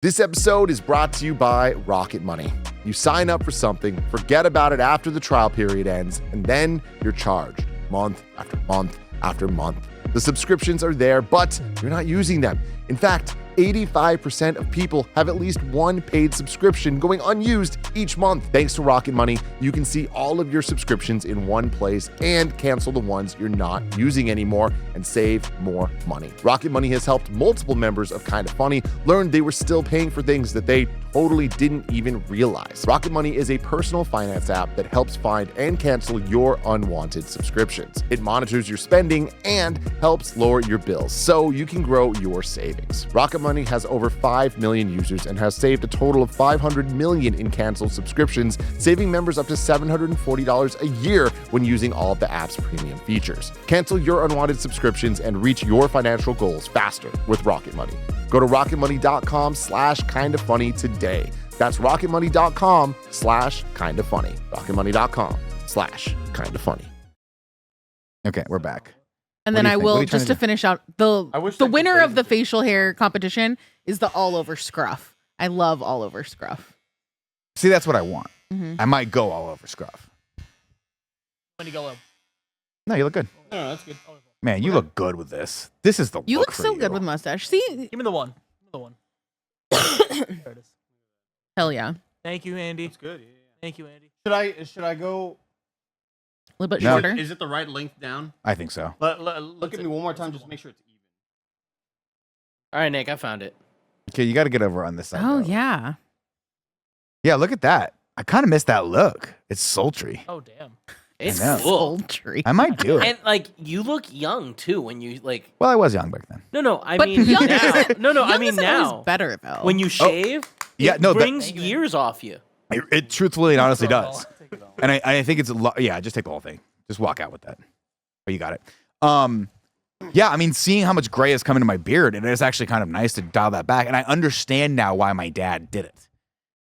This episode is brought to you by Rocket Money. You sign up for something, forget about it after the trial period ends, and then you're charged month after month after month. The subscriptions are there, but you're not using them. In fact, 85% of people have at least one paid subscription going unused each month. Thanks to Rocket Money, you can see all of your subscriptions in one place and cancel the ones you're not using anymore and save more money. Rocket Money has helped multiple members of Kinda Funny learn they were still paying for things that they totally didn't even realize. Rocket Money is a personal finance app that helps find and cancel your unwanted subscriptions. It monitors your spending and helps lower your bills so you can grow your savings. Rocket Money has over 5 million users and has saved a total of $500 million in canceled subscriptions, saving members up to $740 a year when using all of the app's premium features. Cancel your unwanted subscriptions and reach your financial goals faster with Rocket Money. Go to rocketmoney.com/kindafunny today. That's rocketmoney.com/kindafunny. rocketmoney.com/kindafunny. Okay, we're back. And What then do you I think? What are will, you trying just to to do? finish out, the wish I could winner play of the this. facial hair competition is the all over scruff. I love all over scruff. See, that's what I want. Mm-hmm. I might go all over scruff. When you go low. No, you look good. No, that's good. Man, you look good with this. This is the You look look for so you. good with mustache. See, Give me the one. There it is. hell yeah. Thank you, Andy. That's good. Yeah. Thank you, Andy. Should I go? A little bit No. shorter. Is it the right length down? I think so. Look at me one more time, just make sure it's even. All right, Nick, I found it. Okay, you got to get over on this side. Oh, though. yeah. Yeah, look at that. I kind of missed that look. It's sultry. Oh, damn. It's know. cool. Sultry. I might do it. And like, you look young too when you like. Well, I was young back then. No, I But mean young now. isn't- No, I young mean isn't always now. better, though. When you shave, Yeah, it no, that- brings years off you. It truthfully and honestly Throw it all. does. Take it all. And I think it's yeah, just take the whole thing. Just walk out with that. Oh, you got it. Yeah, I mean, seeing how much gray has come into my beard, it is actually kind of nice to dial that back. And I understand now why my dad did it.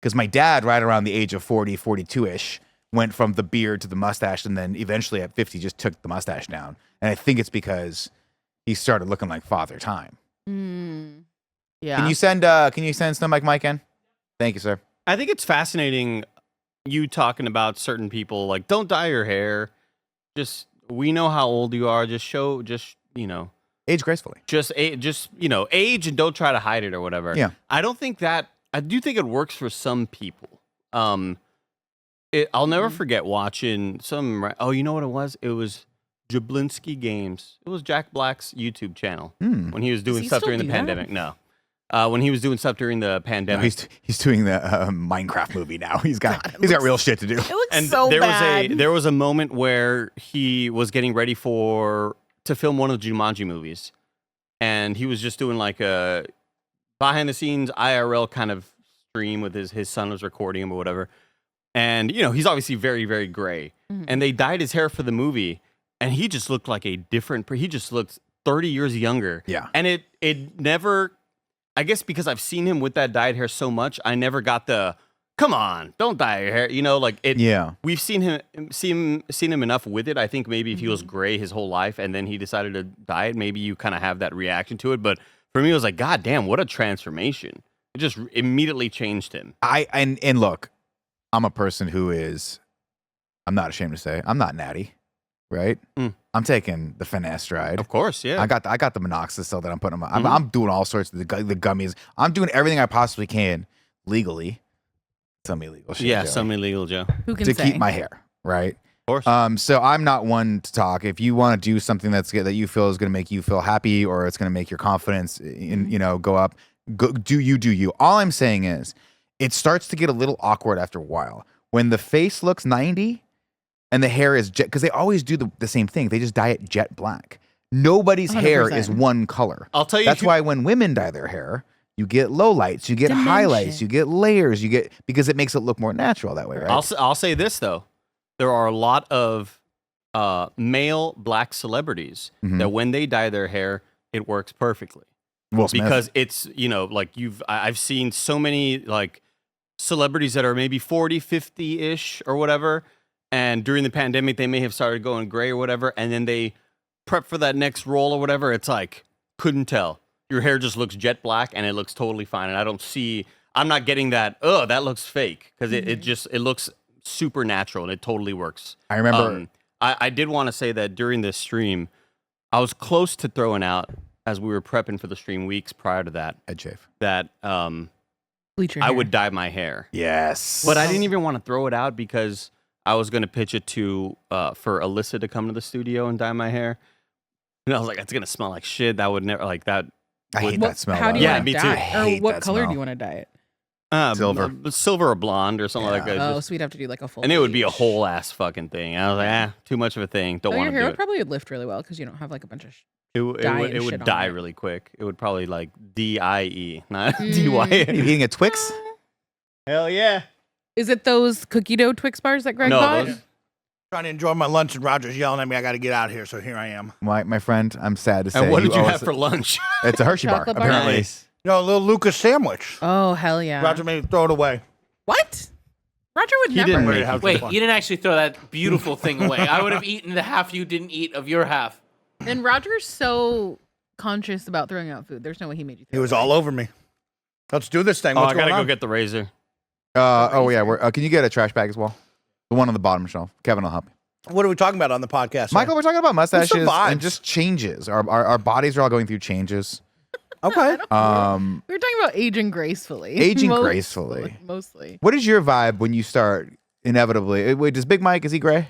Because my dad, right around the age of 40, 42-ish, went from the beard to the mustache, and then eventually at 50 just took the mustache down. And I think it's because he started looking like Father Time. Yeah. Can you send Snow Mike in? Thank you, sir. I think it's fascinating you talking about certain people like don't dye your hair. Just we know how old you are. Just Age gracefully. age and don't try to hide it or whatever. Yeah. I do think it works for some people. I'll never forget watching some. Oh, you know what it was? It was Jablinski Games. It was Jack Black's YouTube channel when he was doing he stuff still during the do that? pandemic. No. When he was doing stuff during the pandemic. He's doing the Minecraft movie now. He's got real shit to do. It looks And so there bad. there was a moment where he was getting ready to film one of the Jumanji movies, and he was just doing like a behind the scenes IRL kind of stream with his son was recording him or whatever. And he's obviously very, very gray, and they dyed his hair for the movie, and he just looked like he just looked 30 years younger. Yeah. And it never, I guess because I've seen him with that dyed hair so much, I never got the come on, don't dye your hair. Yeah. We've seen him enough with it. I think maybe if he was gray his whole life and then he decided to dye it, maybe you kind of have that reaction to it. But for me, it was like, God damn, what a transformation! It just immediately changed him. And look, I'm a person who is, I'm not ashamed to say, I'm not natty, right? I'm taking the finesse stride. Of course, yeah. I got the minoxidil that I'm putting on. I'm doing all sorts of the gummies. I'm doing everything I possibly can legally. Some illegal shit. Yeah, Joey, some illegal, Joe. Who can to say? keep my hair, right? Of course. So I'm not one to talk. If you want to do something that you feel is going to make you feel happy or it's going to make your confidence go up, do you. All I'm saying is it starts to get a little awkward after a while. When the face looks 90 and the hair is jet, because they always do the same thing. They just dye it jet black. Nobody's hair 100%. is one color. I'll tell you. That's why when women dye their hair, you get lowlights, you get highlights, you get layers, because it makes it look more natural that way, right? I'll say this though, there are a lot of male black celebrities that when they dye their hair, it works perfectly. Will Smith. Because it's I've seen so many like celebrities that are maybe 40, 50-ish or whatever, and during the pandemic they may have started going gray or whatever, and then they prep for that next role or whatever. It's like couldn't tell. Your hair just looks jet black and it looks totally fine. And I'm not getting that, that looks fake. Because it looks super natural and it totally works. I remember. I did want to say that during this stream, I was close to throwing out, as we were prepping for the stream weeks prior to that, Head shave. that Bleach your I hair. would dye my hair. Yes. But I didn't even want to throw it out because I was going to pitch it to for Alyssa to come to the studio and dye my hair. And I was like, it's going to smell like shit. That would never, like that. I hate that smell. How do though. you Yeah, want me to too. dye I it? Or hate what that color smell. do you want to dye it? Silver. Silver or blonde or something like that. Oh, Just- so we'd have to do like a full. and it would be a bleach. whole ass fucking thing. I was like, too much of a thing. Don't Though want your to hair do would it. probably lift really well because you don't have like a bunch of. It dye would, and it shit would on die it. really quick. It would probably like DIE, not Are you DYE. eating a Twix? Hell yeah. Is it those cookie dough Twix bars that Greg No, bought? those- Trying to enjoy my lunch and Roger's yelling at me. I got to get out of here, so here I am. My friend, I'm sad to say. And what did you owe have us- for lunch? It's a Hershey bar, Chocolate bar? apparently. Nice. You know, a little Lucas sandwich. Oh hell yeah! Roger made me throw it away. What? Roger would He never. didn't Ready make to have some Wait, fun. you didn't actually throw that beautiful thing away. I would have eaten the half you didn't eat of your half. And Roger's so conscious about throwing out food. There's no way he made you. He Throw was it. all over me. Let's do this thing. Oh, What's I gotta going go on? get the razor. Oh yeah, can you get a trash bag as well? The one on the bottom shelf. Kevin will help you. What are we talking about on the podcast? sir? Michael, we're talking about mustaches vibes. and just changes. Our bodies are all going through changes. Okay. We were talking about aging gracefully. Aging gracefully. Mostly. What is your vibe when you start inevitably? Wait, does Big Mike, is he gray?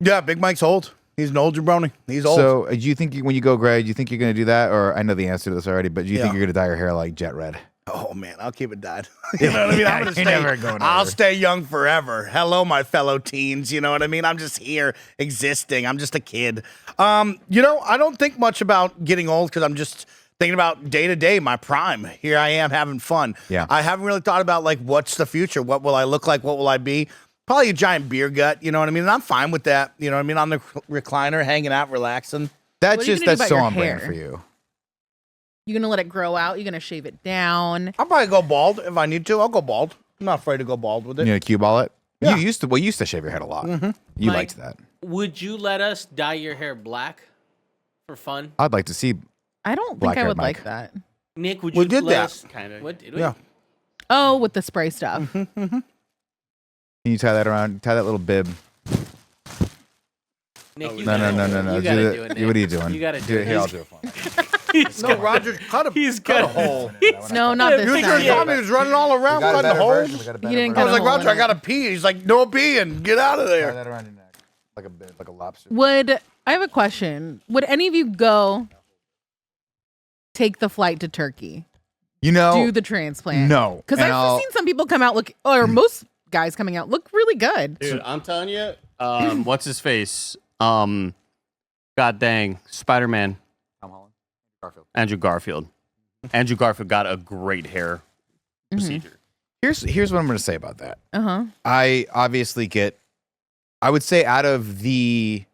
Yeah, Big Mike's old. He's an old jabroni. He's old. So do you think when you go gray, do you think you're going to do that? Or I know the answer to this already, but do you think Yeah. you're going to dye your hair like jet red? Oh man, I'll keep it dyed. You know what I mean? I'm gonna you're stay. never going I'll over. stay young forever. Hello, my fellow teens. You know what I mean? I'm just here existing. I'm just a kid. You know, I don't think much about getting old because I'm just thinking about day to day, my prime. Here I am having fun. Yeah. I haven't really thought about like what's the future. What will I look like? What will I be? Probably a giant beer gut. You know what I mean? And I'm fine with that. You know what I mean? On the recliner, hanging out, relaxing. That's What are you just, gonna do that's about so your on brand hair? for you. You gonna let it grow out? You gonna shave it down? I'll probably go bald if I need to. I'll go bald. I'm not afraid to go bald with it. You know, cue ball it? Yeah. You used to shave your head a lot. You Mike. liked that. Would you let us dye your hair black for fun? I'd like to see. I don't think Black I hair would Mike. like that. Nick, would We you did let that. us? Kinda. What did we? Yeah. Oh, with the spray stuff. Can you tie that around? Tie that little bib. Nick, you No. You gotta do it. Nick. What are you doing? You gotta do it. Here, I'll do it for you. No, Roger, cut a He's cut a got- hole. No, not You this were time. telling me he was running all around cutting holes. He didn't I cut was a like, hole Roger, in I gotta it. pee. He's like, no peeing. Get out of Tie there. that around your neck. Like a bib, like a lobster. Would I have a question. Would any of you go take the flight to Turkey? Do the transplant? No. Because I've seen some people come out or most guys coming out look really good. Dude, I'm telling you, what's his face? God dang, Spider-Man. Tom Holland. Garfield. Andrew Garfield. Andrew Garfield got a great hair procedure. Here's what I'm going to say about that. Uh-huh. I obviously I would say out of the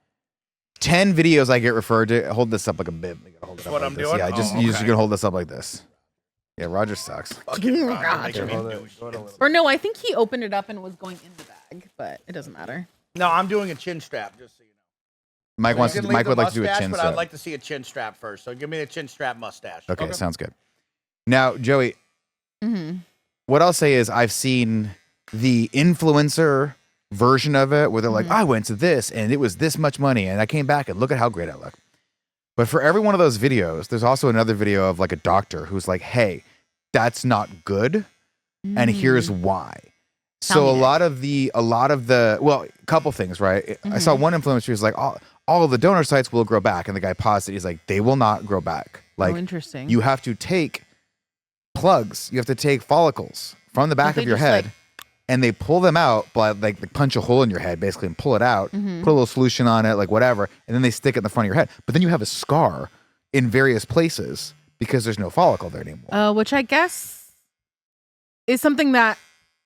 10 videos I get referred to, hold this up like a bit. Hold it up what like I'm this. doing? Yeah, you just gonna hold this up like this. Yeah, Roger sucks. Or no, I think he opened it up and was going in the bag, but it doesn't matter. No, I'm doing a chin strap, just so you know. Mike would like to do a chin but strap. I'd like to see a chin strap first. So give me a chin strap mustache. Okay, sounds good. Now, Joey, Mm-hmm. what I'll say is I've seen the influencer version of it where they're like, I went to this and it was this much money and I came back and look at how great I look. But for every one of those videos, there's also another video of like a doctor who's like, hey, that's not good. And here's why. So a lot of the, well, a couple things, right? I saw one influencer who's like, all of the donor sites will grow back. And the guy paused it. He's like, they will not grow back. Like, interesting. You have to take plugs. You have to take follicles from the back of your head. And they pull them out, but like they punch a hole in your head basically and pull it out, put a little solution on it, like whatever, and then they stick it in the front of your head. But then you have a scar in various places because there's no follicle there anymore. Which I guess is something that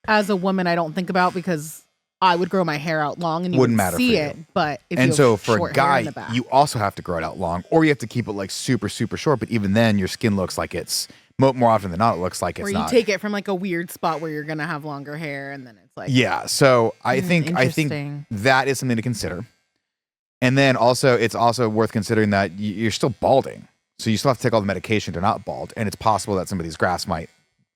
as a woman I don't think about because I would grow my hair out long and you Wouldn't would matter see for you. it. But if And you so have for a short hair guy, in the back. you also have to grow it out long, or you have to keep it like super, super short. But even then, your skin looks like it's more often than not, it looks like it's where you not. take it from like a weird spot where you're gonna have longer hair and then it's like So I think interesting. that is something to consider. And then also, it's also worth considering that you're still balding, so you still have to take all the medication to not bald, and it's possible that some of these grafts might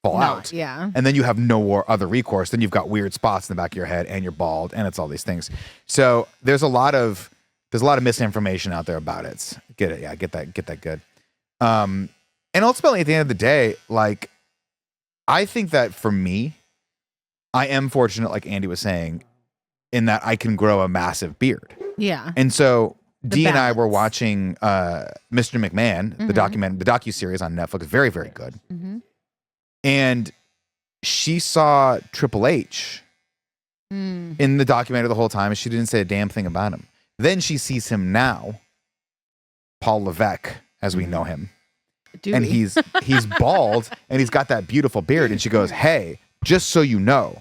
fall out. Yeah. And then you have no other recourse. Then you've got weird spots in the back of your head, and you're bald, and it's all these things. So there's a lot of misinformation out there about it. Get it? Yeah, get that good. And ultimately, at the end of the day, like, I think that for me, I am fortunate, like Andy was saying, in that I can grow a massive beard. Yeah. And so Dee and I were balance. watching Mr. McMahon, the docuseries on Netflix, very, very good. And she saw Triple H in the documentary the whole time, and she didn't say a damn thing about him. Then she sees him now, Paul Levesque, as we know him. And he's bald and he's got that beautiful beard. And she goes, hey, just so you know,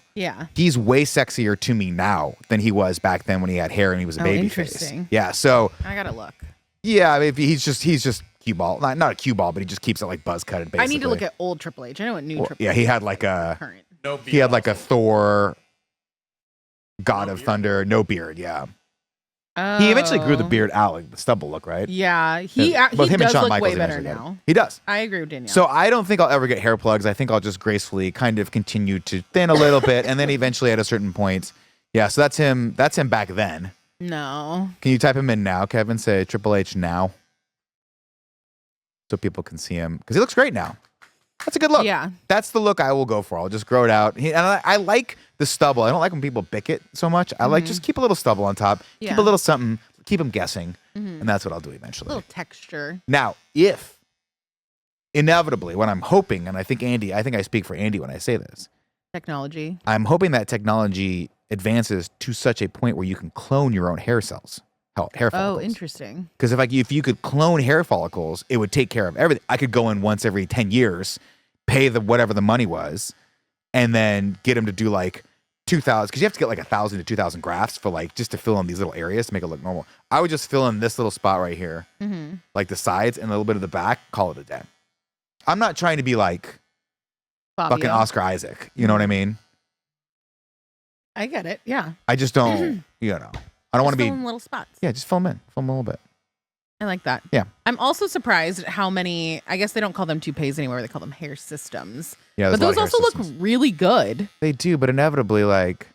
he's way sexier to me now than he was back then when he had hair and he was a baby face. Yeah, so I gotta look. Yeah, I mean, he's just cue ball, not a cue ball, but he just keeps it like buzz cutted. Basically, I need to look at old Triple H. I know what new Triple H. Yeah, he had like a current. He had like a Thor, God of Thunder, no beard. Yeah. He eventually grew the beard out, like the stubble look, right? Yeah, he Both him and does Shawn look Michaels way better eventually did. now. He does. I agree with Danielle. So I don't think I'll ever get hair plugs. I think I'll just gracefully kind of continue to thin a little bit, and then eventually at a certain point, yeah. So that's him. That's him back then. No. Can you type him in now, Kevin? Say Triple H now, so people can see him because he looks great now. That's a good look. Yeah. That's the look I will go for. I'll just grow it out. And I like the stubble. I don't like when people bick it so much. I like just keep a little stubble on top. Keep a little something. Keep them guessing. And that's what I'll do eventually. A little texture. Now, if inevitably, what I'm hoping, and I think I speak for Andy when I say this. Technology. I'm hoping that technology advances to such a point where you can clone your own hair cells. Hair follicles. Oh, interesting. Because if you could clone hair follicles, it would take care of everything. I could go in once every 10 years, pay whatever the money was, and then get them to do like 2,000, because you have to get like 1,000 to 2,000 grafts for like just to fill in these little areas to make it look normal. I would just fill in this little spot right here, like the sides and a little bit of the back, call it a day. I'm not trying to be like fucking Oscar Isaac. You know what I mean? I get it. Yeah. I just don't, I don't want to be in little spots. Yeah, just film a little bit. I like that. Yeah. I'm also surprised at how many, I guess they don't call them toupees anymore. They call them hair systems. Yeah, but those also look really good. They do, but inevitably, like,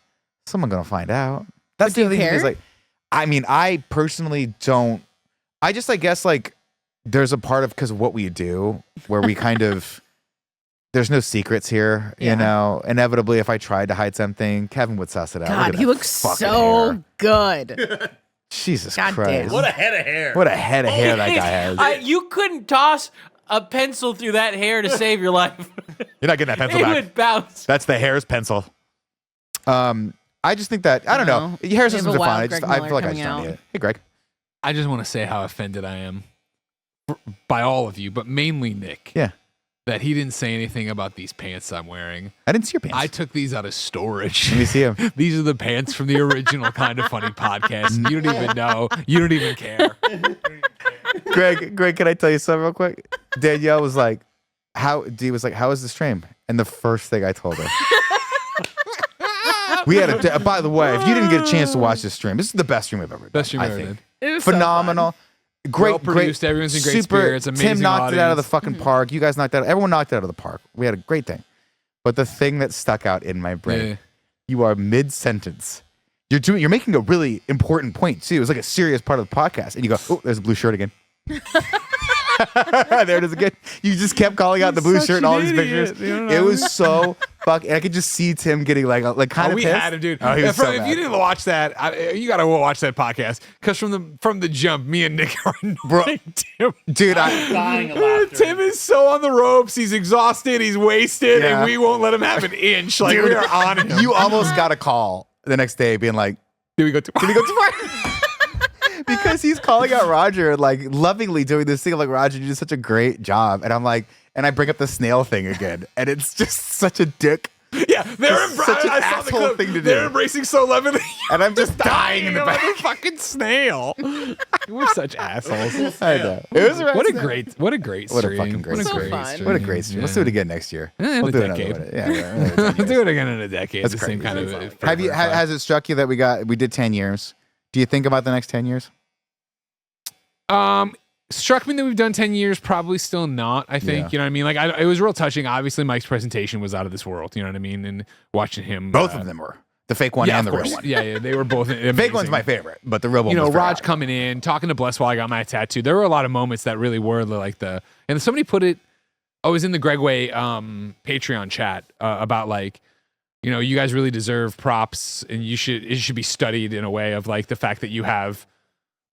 someone's going to find out. That's But do the other you thing care? is, like, I mean, I personally don't. I guess, like, there's a part of, because of what we do, where we kind of, there's no secrets here, you know? Inevitably, if I tried to hide something, Kevin would suss it out. Look at God, he that looks fucking so hair. good. Jesus God Christ. damn. What a head of hair. What a head of hair that guy has. You couldn't toss a pencil through that hair to save your life. You're not getting that pencil It back. would bounce. That's the hair's pencil. I just think that, I don't know. Hair They have systems a are fine. wild Greg I Miller feel like I coming just don't out. need it. Hey, Greg. I just want to say how offended I am by all of you, but mainly Nick. Yeah. That he didn't say anything about these pants I'm wearing. I didn't see your pants. I took these out of storage. Let me see them. These are the pants from the original Kind of Funny podcast. You don't even know. You don't even care. Greg, can I tell you something real quick? Danielle was like, how is the stream? And the first thing I told her. We had by the way, if you didn't get a chance to watch this stream, this is the best stream we've ever done. Best stream I ever think. did. It was so Phenomenal. Great, Well produced, great, everyone's in great super, spirits, amazing Tim knocked it out of the audience. fucking park. You guys knocked it out. Everyone knocked it out of the park. We had a great thing. But the thing that stuck out in my brain, Yeah. you are mid-sentence. You're making a really important point too. It was like a serious part of the podcast, and you go, "Oh, there's a blue shirt again." There it is again. You just kept calling out the blue shirt in all these pictures. It was so fucking. I could just see Tim getting like kind of we pissed. had him, dude. Oh, he was so if mad. you didn't watch that, you got to watch that podcast because from the jump, me and Nick are annoying Tim. Dude, Dying of laughter. Tim is so on the ropes. He's exhausted. He's wasted, Yeah. and we won't let him have an inch. Like Dude, we are on him. you almost got a call the next day being like, Did we go too far? "Did we go too far?" Because he's calling out Roger, like lovingly doing this thing. I'm like, "Roger, you did such a great job," and I'm like, and I bring up the snail thing again, and it's just such a dick. Yeah, they're It's such an I saw the asshole clip. thing to They're do. embracing so lovingly. And I'm just dying in the about back. the fucking snail. We're such assholes. I know. It was What a stream. great What a stream. fucking great So stream. fun. What a great stream. Let's do it again next year. In We'll a do another decade. one. Yeah, another 10 We'll years. do it again in a decade. That's the same crazy. kind of. Have you has it struck you that we did 10 years? Do you think about the next 10 years? Struck me that we've done 10 years, probably still not, I think. Yeah. You know what I mean? Like, it was real touching. Obviously, Mike's presentation was out of this world. You know what I mean? And watching him. Both of them were. The fake one Yeah, and of the real course. one. Yeah, they were both. The fake one's my favorite, but the real one You know, was very Raj hot. coming in, talking to Bless while I got my tattoo. There were a lot of moments that really were like and somebody put it, I was in the Greg Way Patreon chat about like, you know, you guys really deserve props and it should be studied in a way of like the fact that you have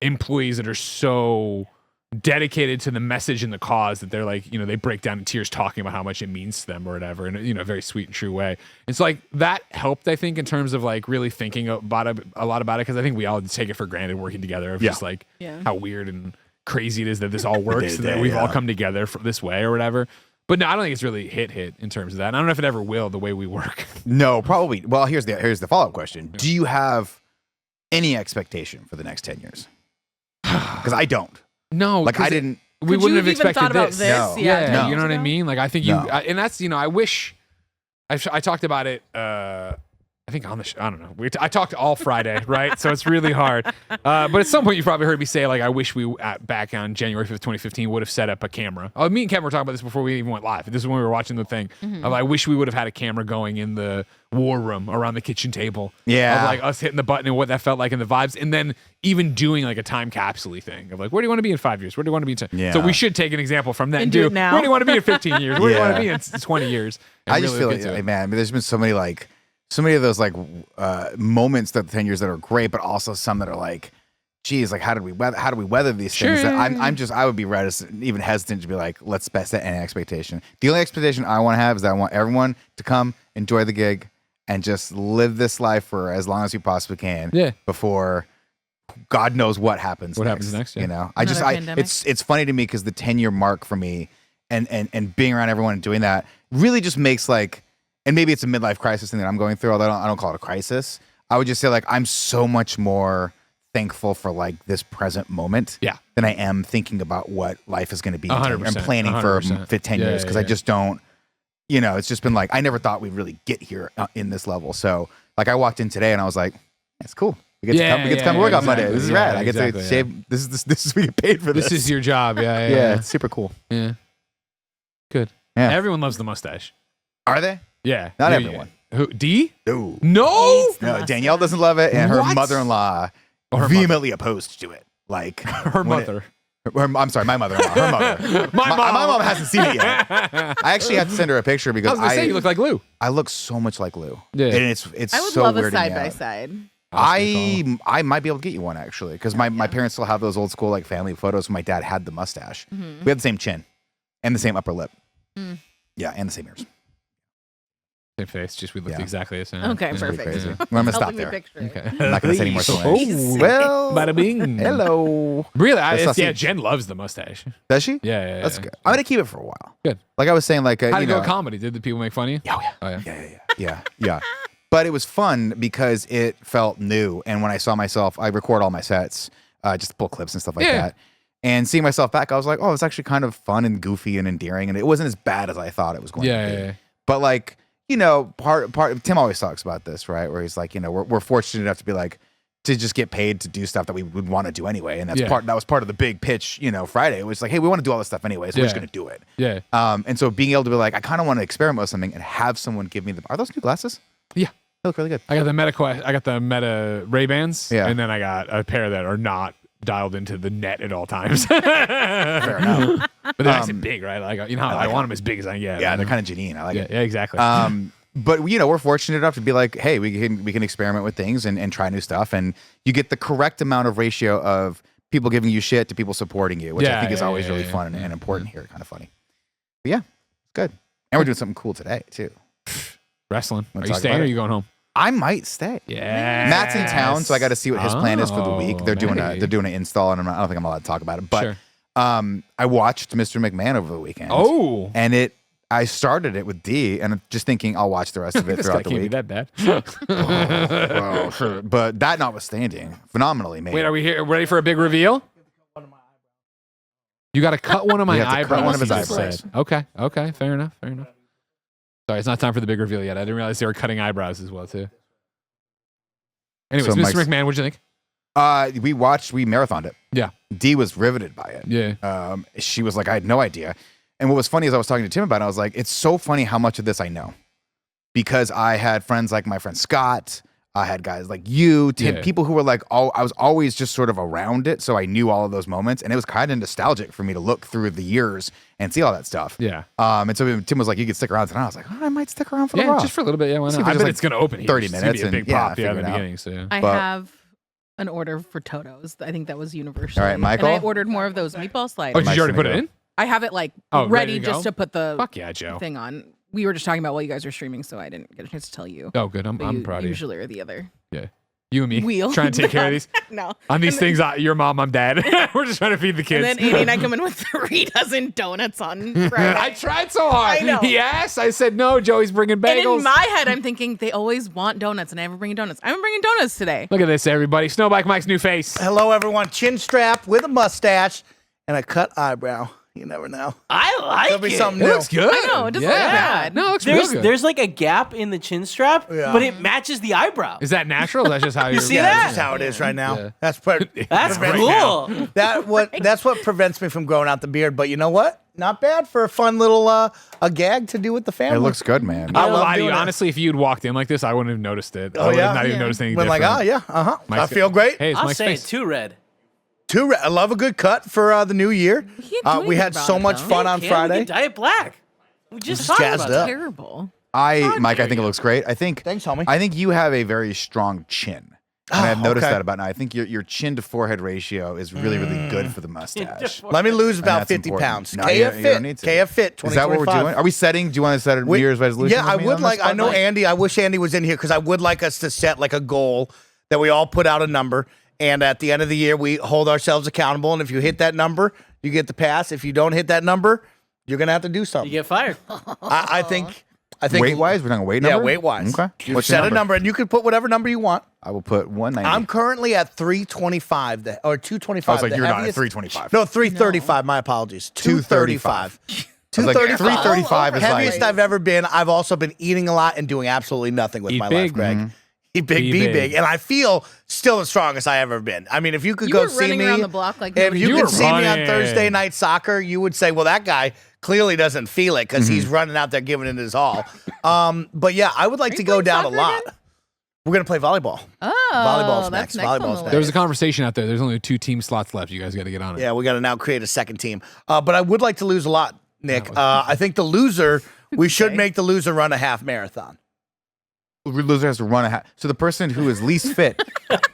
employees that are so dedicated to the message and the cause that they're like, you know, they break down in tears talking about how much it means to them or whatever in a very sweet and true way. And so like that helped, I think, in terms of like really thinking about it, a lot about it, because I think we all take it for granted working together of just like how weird and crazy it is that this all works and that we've all come together for this way or whatever. But no, I don't think it's really hit in terms of that. And I don't know if it ever will, the way we work. No, probably. Well, here's the follow-up question. Do you have any expectation for the next 10 years? Because I don't. No, Like I didn't. We Could wouldn't you have even expected thought about this. this? No. Yeah, No. You know what I mean? Like I think No. and that's, you know, I wish I talked about it I think on the I don't know. I talked all Friday, right? So it's really hard. But at some point you probably heard me say like I wish we back on January 5th, 2015 would have set up a camera. Me and Kevin were talking about this before we even went live. This is when we were watching the thing. I wish we would have had a camera going in the war room around the kitchen table. Yeah. Of like us hitting the button and what that felt like and the vibes. And then even doing like a time capsule thing of like, where do you want to be in 5 years? Where do you want to be in 10? Yeah. So we should take an example from that And do it now. where do you want to be in 15 years? Where do you want to Yeah. be in 20 years? And I just really feel look like, into it. man, there's been so many of those like moments that 10 years that are great, but also some that are like, geez, like how do we weather these things? That I would be reticent, even hesitant to be like, let's set any expectation. The only expectation I want to have is that I want everyone to come enjoy the gig and just live this life for as long as we possibly can. Yeah. Before God knows what happens. What happens next, yeah. You know, Another pandemic. it's funny to me because the 10-year mark for me and being around everyone and doing that really just makes like. And maybe it's a midlife crisis thing that I'm going through, although I don't call it a crisis. I would just say like I'm so much more thankful for like this present moment than I am thinking about what life is going to be. 100%, I'm planning for 10 Yeah, years because I just don't, you know, it's just been like, I never thought we'd really get here in this level. So like I walked in today and I was like, it's cool. We get to come to work on Monday. This is rad. I get to shave. This is we get paid for this. This is your job. Yeah, it's super cool. Yeah. Good. Yeah. Everyone loves the mustache. Are they? Yeah. Not Yeah, everyone. yeah. Who? D? No. No. No, Danielle doesn't love it, and her What? mother-in-law Her vehemently opposed to it. Like Her when it- mother. I'm sorry, my mother-in-law. Her mother. My mom. My mom hasn't seen it yet. I actually have to send her a picture I because was gonna say you look like Lou. I look so much like Lou. Yeah. And it's I would so love weirding a me side by out. side. I might be able to get you one actually, because my parents still have those old school like family photos when my dad had the mustache. We had the same chin and the same upper lip. Yeah, and the same ears. Same face, just we looked exactly the same. Okay, Yeah. perfect. Crazy. I'm gonna stop there. Okay. I'm not gonna say any more. Oh, Well, bada bing. hello. Really, That's yeah, sausage. Jen loves the mustache. Does she? Yeah. That's good. I'm gonna keep it for a while. Good. Like I was saying, like How you did it go know, with comedy? Did the people make fun of you? Oh yeah. Oh, yeah. Yeah. But it was fun because it felt new, and when I saw myself, I record all my sets, just pull clips and stuff like that. And seeing myself back, I was like, oh, it's actually kind of fun and goofy and endearing, and it wasn't as bad as I thought it was going to be. Yeah. But like, you know, part Tim always talks about this, right? Where he's like, you know, we're fortunate enough to be like to just get paid to do stuff that we would want to do anyway, and that was part of the big pitch, you know, Friday. It was like, hey, we want to do all this stuff anyway, so we're just gonna do it. Yeah. And so being able to be like, I kind of want to experiment with something and have someone give me are those new glasses? Yeah. They look really good. I got the Meta Ray-Bans, Yeah. and then I got a pair that are not dialed into the net at all times. Fair enough. But they're nice and big, right? Like, you know, I want them as big as I can get. Yeah, they're kind of Janine. I like it. Yeah, exactly. But you know, we're fortunate enough to be like, hey, we can experiment with things and try new stuff, and you get the correct amount of ratio of people giving you shit to people supporting you, which I think is always really fun and important here, kind of funny. But yeah, it's good, and we're doing something cool today too. Wrestling. Are Let's you talk staying about or are it. you going home? I might stay. Yeah. Matt's in town, so I got to see what his plan is for the week. They're doing maybe. an install, and I don't think I'm allowed to talk about it. But Sure. I watched Mr. McMahon over the weekend. Oh. And I started it with D, and I'm just thinking I'll watch the rest of it This throughout guy the can't be week. that bad. Well, sure. But that notwithstanding, phenomenally made. Wait, are we here ready for a big reveal? You got to cut one of my You have to eyebrows. cut one of his you just eyebrows. said. Okay. Fair enough. Sorry, it's not time for the big reveal yet. I didn't realize they were cutting eyebrows as well, too. Anyways, So Mr. Mike's- McMahon, what'd you think? We marathoned it. Yeah. D was riveted by it. Yeah. She was like, I had no idea. And what was funny is I was talking to Tim about it. I was like, it's so funny how much of this I know. Because I had friends like my friend Scott. I had guys like you, Tim, people who were like, I was always just sort of around it. So I knew all of those moments. And it was kind of nostalgic for me to look through the years and see all that stuff. Yeah. And so Tim was like, you could stick around tonight. I was like, I might stick around for the Yeah, Raw. just for a little bit. Yeah, why See not? if I it's bet like it's going to open here. 30 It's gonna be minutes a big and, yeah, pop in figure the it out. beginning. So, yeah. I But- have an order for Toto's. I think that was universal. All right, Michael? And I ordered more of those meatball sliders. Oh, did you already put it go. in? I have it like Oh, ready ready to just go? to put the Fuck yeah, Joe. thing on. We were just talking about while you guys were streaming, so I didn't get a chance to tell you. Oh, good. I'm But you proud of you. usually are the other Yeah. You and me. wheel. Trying to take care of these. No. On these things, your mom, I'm dad. We're just trying to feed the kids. And then Andy and I come in with 3 dozen donuts on Friday. I tried so hard. I know. He asked. I said, no, Joey's bringing And bagels. in my head, I'm thinking they always want donuts, and I never bring donuts. I'm bringing donuts today. Look at this, everybody. Snowbike Mike's new face. Hello, everyone. Chin strap with a mustache and a cut eyebrow. You never know. I like There'll be it. something It new. looks good. I know, it doesn't look bad. No, it looks real There's good. there's like a gap in the chin strap, Yeah. but it matches the eyebrow. Is that natural? Or that's just how you're see Yeah, that? that's just how it is right now. Yeah. That's what That's prevents- cool. That's what prevents me from growing out the beard. But you know what? Not bad for a fun little a gag to do with the family. It looks good, man. I I will love lie to you. doing it. Honestly, if you'd walked in like this, I wouldn't have noticed it. I would yeah? have not even Yeah. noticed anything Been like, different. I Mike's feel great. Hey, it's I'll Mike's say it face. too red. I love a good cut for the new year. can't do We anything had about so it, much though. fun on Can we Friday. get Diet Black. We just Just talked jazzed about up. that. Terrible. Mike, I think it looks great. I think Thanks, homie. I think you have a very strong chin. And I've noticed okay. that about now. I think your chin to forehead ratio is really, really good for the mustache. Let me lose about that's 50 important. pounds. No, KF you don't Fit. need to. KF Fit. Is that what we're 2025. doing? Are we setting? Do you want to set a New Year's resolution? Yeah, I with me would on like. this I know spotlight? Andy. I wish Andy was in here because I would like us to set like a goal that we all put out a number, and at the end of the year we hold ourselves accountable. And if you hit that number, you get the pass. If you don't hit that number, you're gonna have to do You something. get fired. I think. Weight wise, we're talking weight number. Yeah, weight wise. Okay. You What's your set a number, and you can put whatever number you want. I will put 190. I'm currently at 325 or 225. I was like, the you're not at heaviest- 325. No, 335. My apologies. 235. I was like, 335 is Heaviest like. I've ever been. I've also been eating a lot and doing absolutely nothing with Eat my big. life, Greg. Eat big, Be be big. big. And I feel still the strongest I ever been. I mean, if you could You go were see running me, around the block like if nobody you You could were see me on running. Thursday night soccer, you would say, well, that guy clearly doesn't feel it because he's running out there giving it his all. But yeah, I would like Are to you go playing down a soccer lot. again? We're going to play volleyball. Oh, Volleyball's that's next. on Volleyball's the next. There was a list. conversation out there. There's only 2 team slots left. You guys got to get on it. Yeah, we got to now create a second team. But I would like to lose a lot, Nick. I think the loser, we should make the loser run a half marathon. loser has to run a half. So the person who is least fit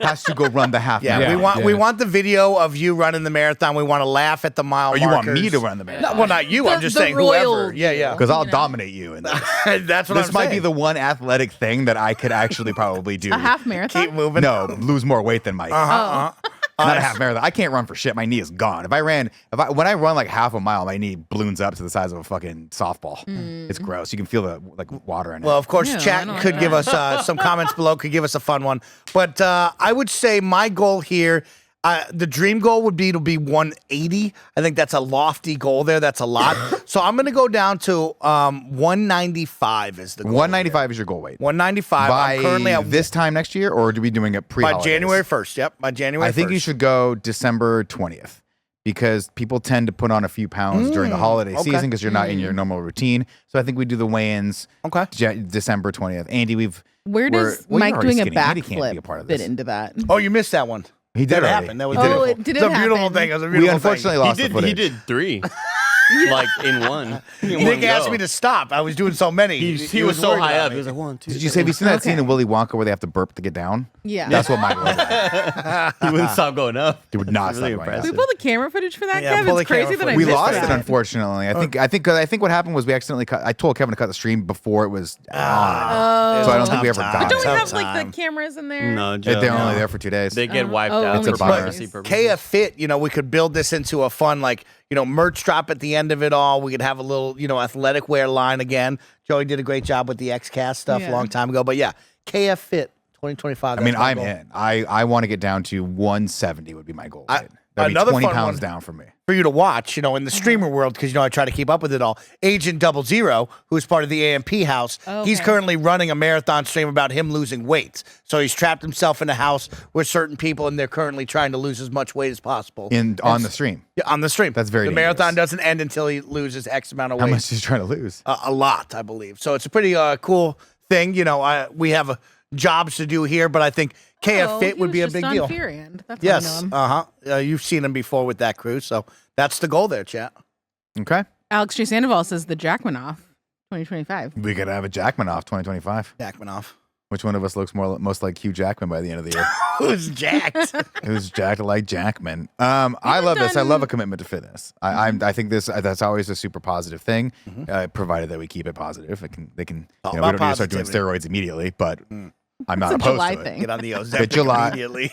has to go run the half. Yeah, marathon. we want the video of you running the marathon. We want to laugh at the mile. Or you want markers. me to run the marathon? No, well, not you. I'm just the saying royal whoever. Yeah. Because I'll dominate you in that. That's what This I'm might saying. be the one athletic thing that I could actually probably do. A half marathon? Keep moving. No, lose more weight than Mike. Oh. Not a half marathon. I can't run for shit. My knee is gone. When I run like half a mile, my knee balloons up to the size of a fucking softball. It's gross. You can feel the like water in it. Well, of course, Yeah, I chat don't could like give that. us some comments below, could give us a fun one. But I would say my goal here, the dream goal would be to be 180. I think that's a lofty goal there. That's a lot. So I'm going to go down to 195 is the goal. 195 is your goal weight. 195. By I'm currently at this time next year, or do we doing it pre? by January 1st. Yep, by January 1st. I think you should go December 20th because people tend to put on a few pounds during the holiday okay. season because you're not in your normal routine. So I think we do the weigh-ins Okay. December 20th. Andy, Where does you're Mike already doing a skinny. Andy can't be a backflip part of fit this. into that? Oh, you missed that one. He did That already. happened. That was He did. Oh, beautiful. it did It's a it beautiful happen? thing. It was a We beautiful unfortunately thing. lost the footage. He did 3, like in one. Nick asked me to stop. I was doing so many. He was so worried high about up. me. He was like 1, 2. Did you say, have you seen that scene Okay. in Willy Wonka where they have to burp to get down? Yeah. That's what mine was. He wouldn't stop going up. He would not It's really stop going up. we impressive. pull the camera footage for that, Yeah, Kev? pull the It's crazy camera that I We missed lost that. it, unfortunately. I think what happened was we accidentally cut. I told Kevin to cut the stream before it was on, so I don't think we ever Tough got time. But don't we it. have like the cameras in there? No, Joe. They're only there for 2 days. They get wiped Oh, out only for 2 privacy days. purposes. KF Fit, we could build this into a fun, merch drop at the end of it all. We could have a little, athletic wear line again. Joey did a great job with the XCast stuff a Yeah. long time ago. But yeah, KF Fit 2025. I mean, that's my I'm goal. in. I want to get down to 170 would be my goal. That'd another be 20 fun pounds one. down for me. For you to watch, in the streamer world, because, I try to keep up with it all. Agent 00, who's part of the AMP house, he's Okay. currently running a marathon stream about him losing weight. So he's trapped himself in a house with certain people, and they're currently trying to lose as much weight as possible. On the stream. Yeah, on the stream. That's very The marathon dangerous. doesn't end until he loses X amount of How weight. much is he trying to lose? A lot, I believe. So it's a pretty cool thing. We have jobs to do here, but I think KF Oh, Fit he would was be a just big on deal. Fear End. That's Yes. how I know him. You've seen him before with that crew, so that's the goal there, chat. Okay. Alex J. Sandoval says the Jackman off 2025. We could have a Jackman off 2025. Jackman off. Which one of us looks most like Hugh Jackman by the end of the year? Who's jacked? Who's jacked like Jackman? I love this. I love a commitment to fitness. I think that's always a super positive thing, provided that we keep it positive. They can. All We about don't need to start doing positivity. steroids immediately, but I'm not It's a opposed July to it. thing. Get on the Ozempic July. immediately.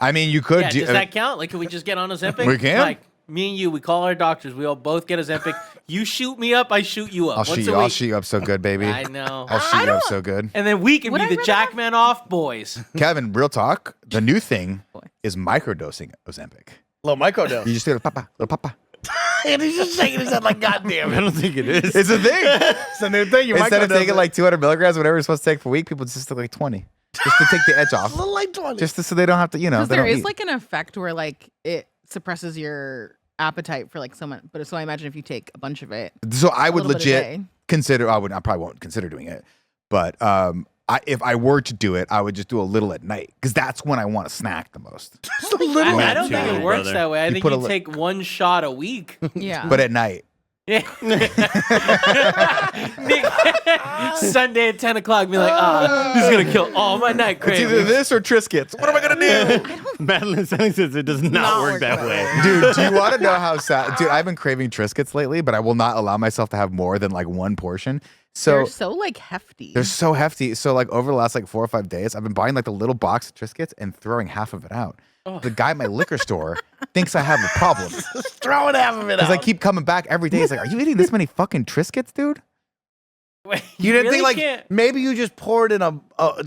I mean, you could Yeah, do. does that count? Like, can we just get on Ozempic? We can. Like, me and you, we call our doctors. We all both get Ozempic. You shoot me up, I shoot you up. I'll Once shoot a you. I'll week. shoot you up so good, baby. I know. I'll shoot you up so good. And then we can Would be I the rather Jackman off boys. Kevin, real talk. The new thing is microdosing Ozempic. Little microdose. You just do little papa. And he's just shaking his head like, God damn I it. don't think it is. It's a thing. It's a new thing. You Instead of microdose taking it. like 200 milligrams, whatever you're supposed to take per week, people just take like 20, just to take the edge off, a little like 20. just so they don't have to, Because they there don't is eat. like an effect where like it suppresses your appetite for like someone. But so I imagine if you take a bunch of it, So I would little bit a legit day. consider. I probably won't consider doing it, but if I were to do it, I would just do a little at night because that's when I want to snack the most. Just a little. I don't too, think it works brother. that way. I You think put you a li- take one shot a week. yeah. But at night, Yeah. Nick, Sunday at 10 o'clock, be like, this is going to kill all my night it's either cravings. this or Triscuits. What am I gonna do? Madeline Sunny says it does not work that way. Dude, do you want to know how sad? Dude, I've been craving Triscuits lately, but I will not allow myself to have more than like one portion. They're So so like hefty. they're so hefty. So like over the last like 4 or 5 days, I've been buying like the little box of Triscuits and throwing half of it out. The guy at my liquor store thinks I have a problem Just throwing half of it because out. I keep coming back every day. He's like, "Are you eating this many fucking Triscuits, dude?" Wait, You didn't really think like can't- maybe you just poured in a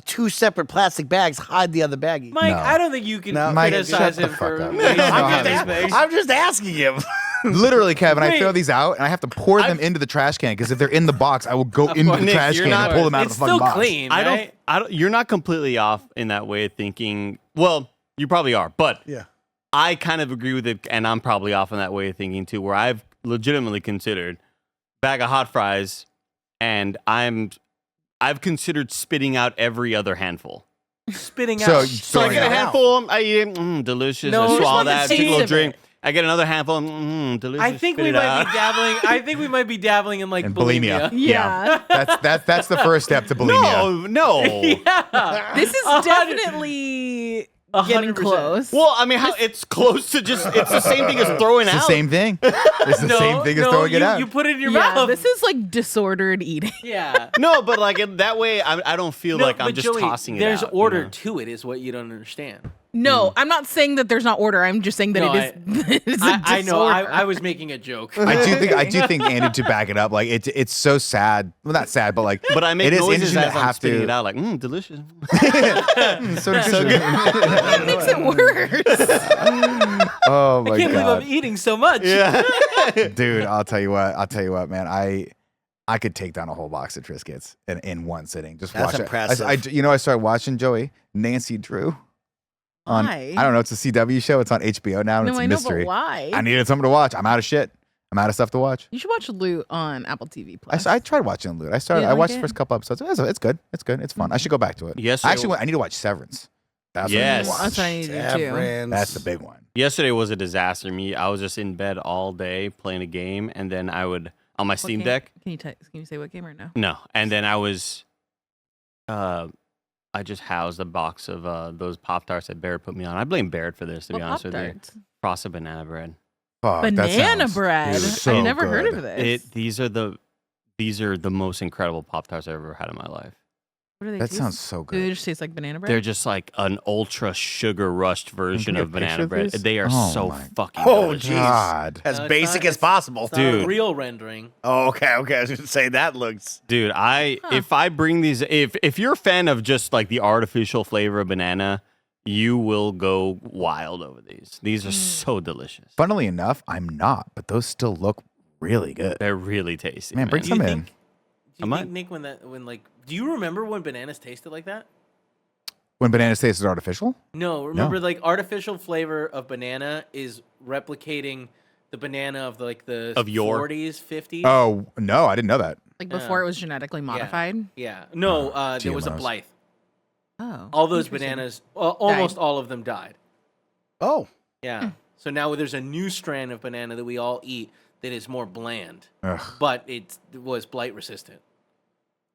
2 separate plastic bags, hide the other baggie. Mike, No. I don't think you can No. Mike, criticize shut the him fuck for up. wasting No, all I'm these bags. I'm just asking him. Literally, Kevin, I Wait. throw these out and I have to pour them into the trash can because if they're in the box, I will go into the Nick, trash you're can and not- pull them out It's of the fucking still box. clean, I right? don't. You're not completely off in that way of thinking. Well, you probably are, but Yeah. I kind of agree with it, and I'm probably off in that way of thinking too. Where I've legitimately considered bag of hot fries, and I've considered spitting out every other handful. Spitting So- out. So I Throwing get a out. handful, I eat it, delicious. No, I just swallow want to that, take a taste little of drink. it. I get another handful. Delicious. I think we might be dabbling. I think we might be dabbling in like And bulimia. Yeah. That's the first step to bulimia. No. Yeah. This is 100 definitely getting 100%. close. Well, I mean, how it's close to just. It's the same thing as throwing It's out. the same thing. It's the same thing as throwing it out. You put it in your yeah, mouth. this is like disordered eating. Yeah. No, but like that way, I don't feel No, like I'm but just Joey, tossing it There's out. order You know? to it, is what you don't understand. No, I'm not saying that there's not order. I'm just saying that No, it is. I know. disorder. I was making a joke. I do think Andy, to back it up, like it's so sad. Well, not sad, but like But I make it is noises interesting as to I'm have spitting to. it out, like delicious. So good. That makes it worse. Oh my I can't believe god, I'm eating so much. Yeah. dude! I'll tell you what, man. I could take down a whole box of Triscuits in one sitting. Just That's watch impressive. it. I started watching Joey Nancy Drew. On, Why? I don't know. It's a CW show. It's on HBO now, and No, it's a I know, mystery. but why? I needed something to watch. I'm out of shit. I'm out of stuff to watch. You should watch Loot on Apple TV Plus. I tried watching Loot. You I like watched it? the first couple episodes. It's good. It's good. It's fun. I should go back to it. Yesterday- Actually, I need to watch Severance. That's Yes. what I need to That's what I watch. need to do too. Severance. That's the big one. Yesterday was a disaster. I was just in bed all day playing a game, and then I would on my What Steam game? Deck. Can you say what game or no? No, and then I was, I just housed a box of those Pop Tarts that Barrett put me on. I blame Barrett for this, to be honest with you. Frosted banana bread. Fuck, that Banana sounds- bread. dude, so I've never heard good. of this. These are the most incredible Pop Tarts I've ever had in my life. What do they That taste? sounds so Do they good. just taste like banana bread? They're just like an ultra sugar rushed version get a of picture banana of bread. this? They are Oh so my- fucking Oh, delicious. geez. God. As No, it's basic not- as possible. It's not a Dude. real rendering. Oh, okay. I was going to say that looks. Dude, if I bring these, if you're a fan of just like the artificial flavor of banana, you will go wild over these. These are so delicious. Funnily enough, I'm not, but those still look really good. They're really tasty. Man, bring Do you some think- in. Do you Am I- think, Nick, do you remember when bananas tasted like that? When bananas taste is artificial? No, remember like artificial flavor of banana is replicating the banana of like the Of yore? 40s, 50s. Oh, no, I didn't know that. like before it was genetically modified? Yeah. No, there was a GMOs. Blythe. Oh. All those interesting. bananas, almost all of them died. Oh. Yeah. So now there's a new strand of banana that we all eat that is more bland, Ugh, but it was blight resistant.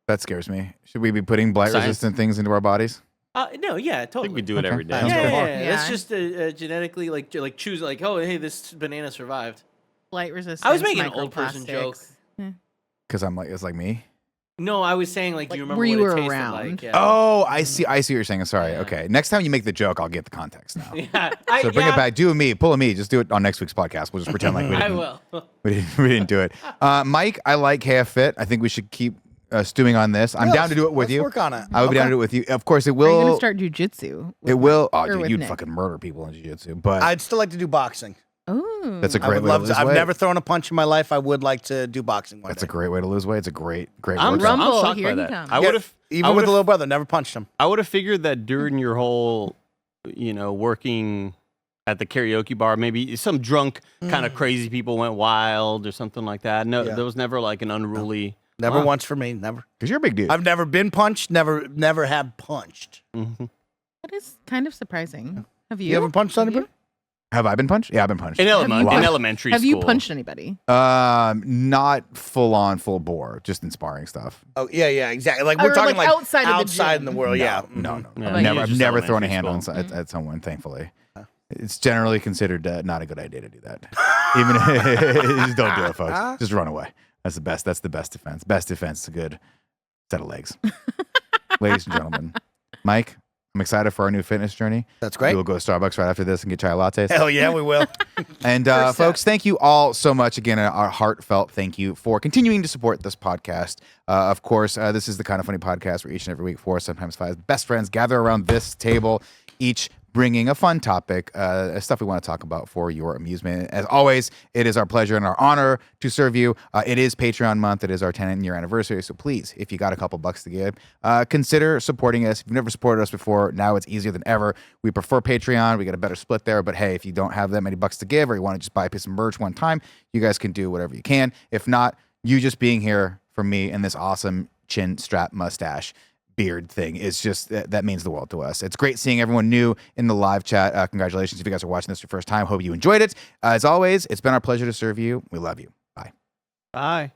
that scares me. Should we be putting blight-resistant things into our bodies? No, yeah, I totally. think we do it every day. Sounds yeah, good. yeah, yeah. That's Yeah. just genetically like choose like, oh, hey, this banana survived. Light resistance. I was making an old person joke. microplastics. Because it's like me. No, I was saying like, do you Like, remember were you what it tasted around? like? Yeah. Oh, I see what you're saying. Sorry. Yeah. Okay. Next time you make the joke, I'll get the context now. Yeah. So bring it back. Do a me. Pull a me. Just do it on next week's podcast. We'll just pretend like we I didn't, will. we didn't do it. Mike, I like KF Fit. I think we should keep stewing on this. I'm Yeah, down to do it with let's you. work on it. I would be down to do it with you. Of course, it Are you going to will. start jujitsu? It will. Oh, or dude, with you'd Nick? fucking murder people in jiu-jitsu. But I'd still like to do boxing. Oh. that's a I great would way to love lose to. I've weight. never thrown a punch in my life. I would like to do boxing one That's day. a great way to lose weight. It's a great I'm, workout. Rumble, I'm shocked here by he that. comes. I would have Even with a little brother, never punched him. I would have figured that during your whole, working at the karaoke bar, maybe some drunk kind of crazy people went wild or something like that. No, Yeah. there was never like an unruly. Never Wow. once for me. Never. Because you're a big dude. I've never been punched. Never have punched. Mhm. That is kind of surprising. Have you? You ever punched anybody? Have I been punched? Yeah, I've been punched. In, you punched- elementary Have school. you punched anybody? Not full bore, just inspiring stuff. Oh yeah, exactly. Like Or, we're talking like, like outside of the outside in gym. the world. Yeah. No. Yeah, about you? I've Just never thrown a elementary hand on school. at someone. Thankfully, it's generally considered not a good idea to do that. Even just don't do it, folks. Just run away. That's the best. That's the best defense. Best defense is a good set of legs. Ladies and gentlemen, Mike, I'm excited for our new fitness journey. That's great. We will go to Starbucks right after this and get chai lattes. Hell yeah, we will. And First folks, thank you all so much again. Our heartfelt thank you for continuing to support this podcast. Of course, this is the Kind of Funny podcast where each and every week 4, sometimes 5 best friends gather around this table, each bringing a fun topic, stuff we want to talk about for your amusement. As always, it is our pleasure and our honor to serve you. It is Patreon month. It is our 10-year anniversary. So please, if you got a couple bucks to give, consider supporting us. If you've never supported us before, now it's easier than ever. We prefer Patreon. We get a better split there. But hey, if you don't have that many bucks to give or you want to just buy a piece of merch one time, you guys can do whatever you can. If not, you just being here for me and this awesome chin strap mustache beard thing is just that means the world to us. It's great seeing everyone new in the live chat. Congratulations if you guys are watching this for your first time. Hope you enjoyed it. As always, it's been our pleasure to serve you. We love you. Bye. Bye.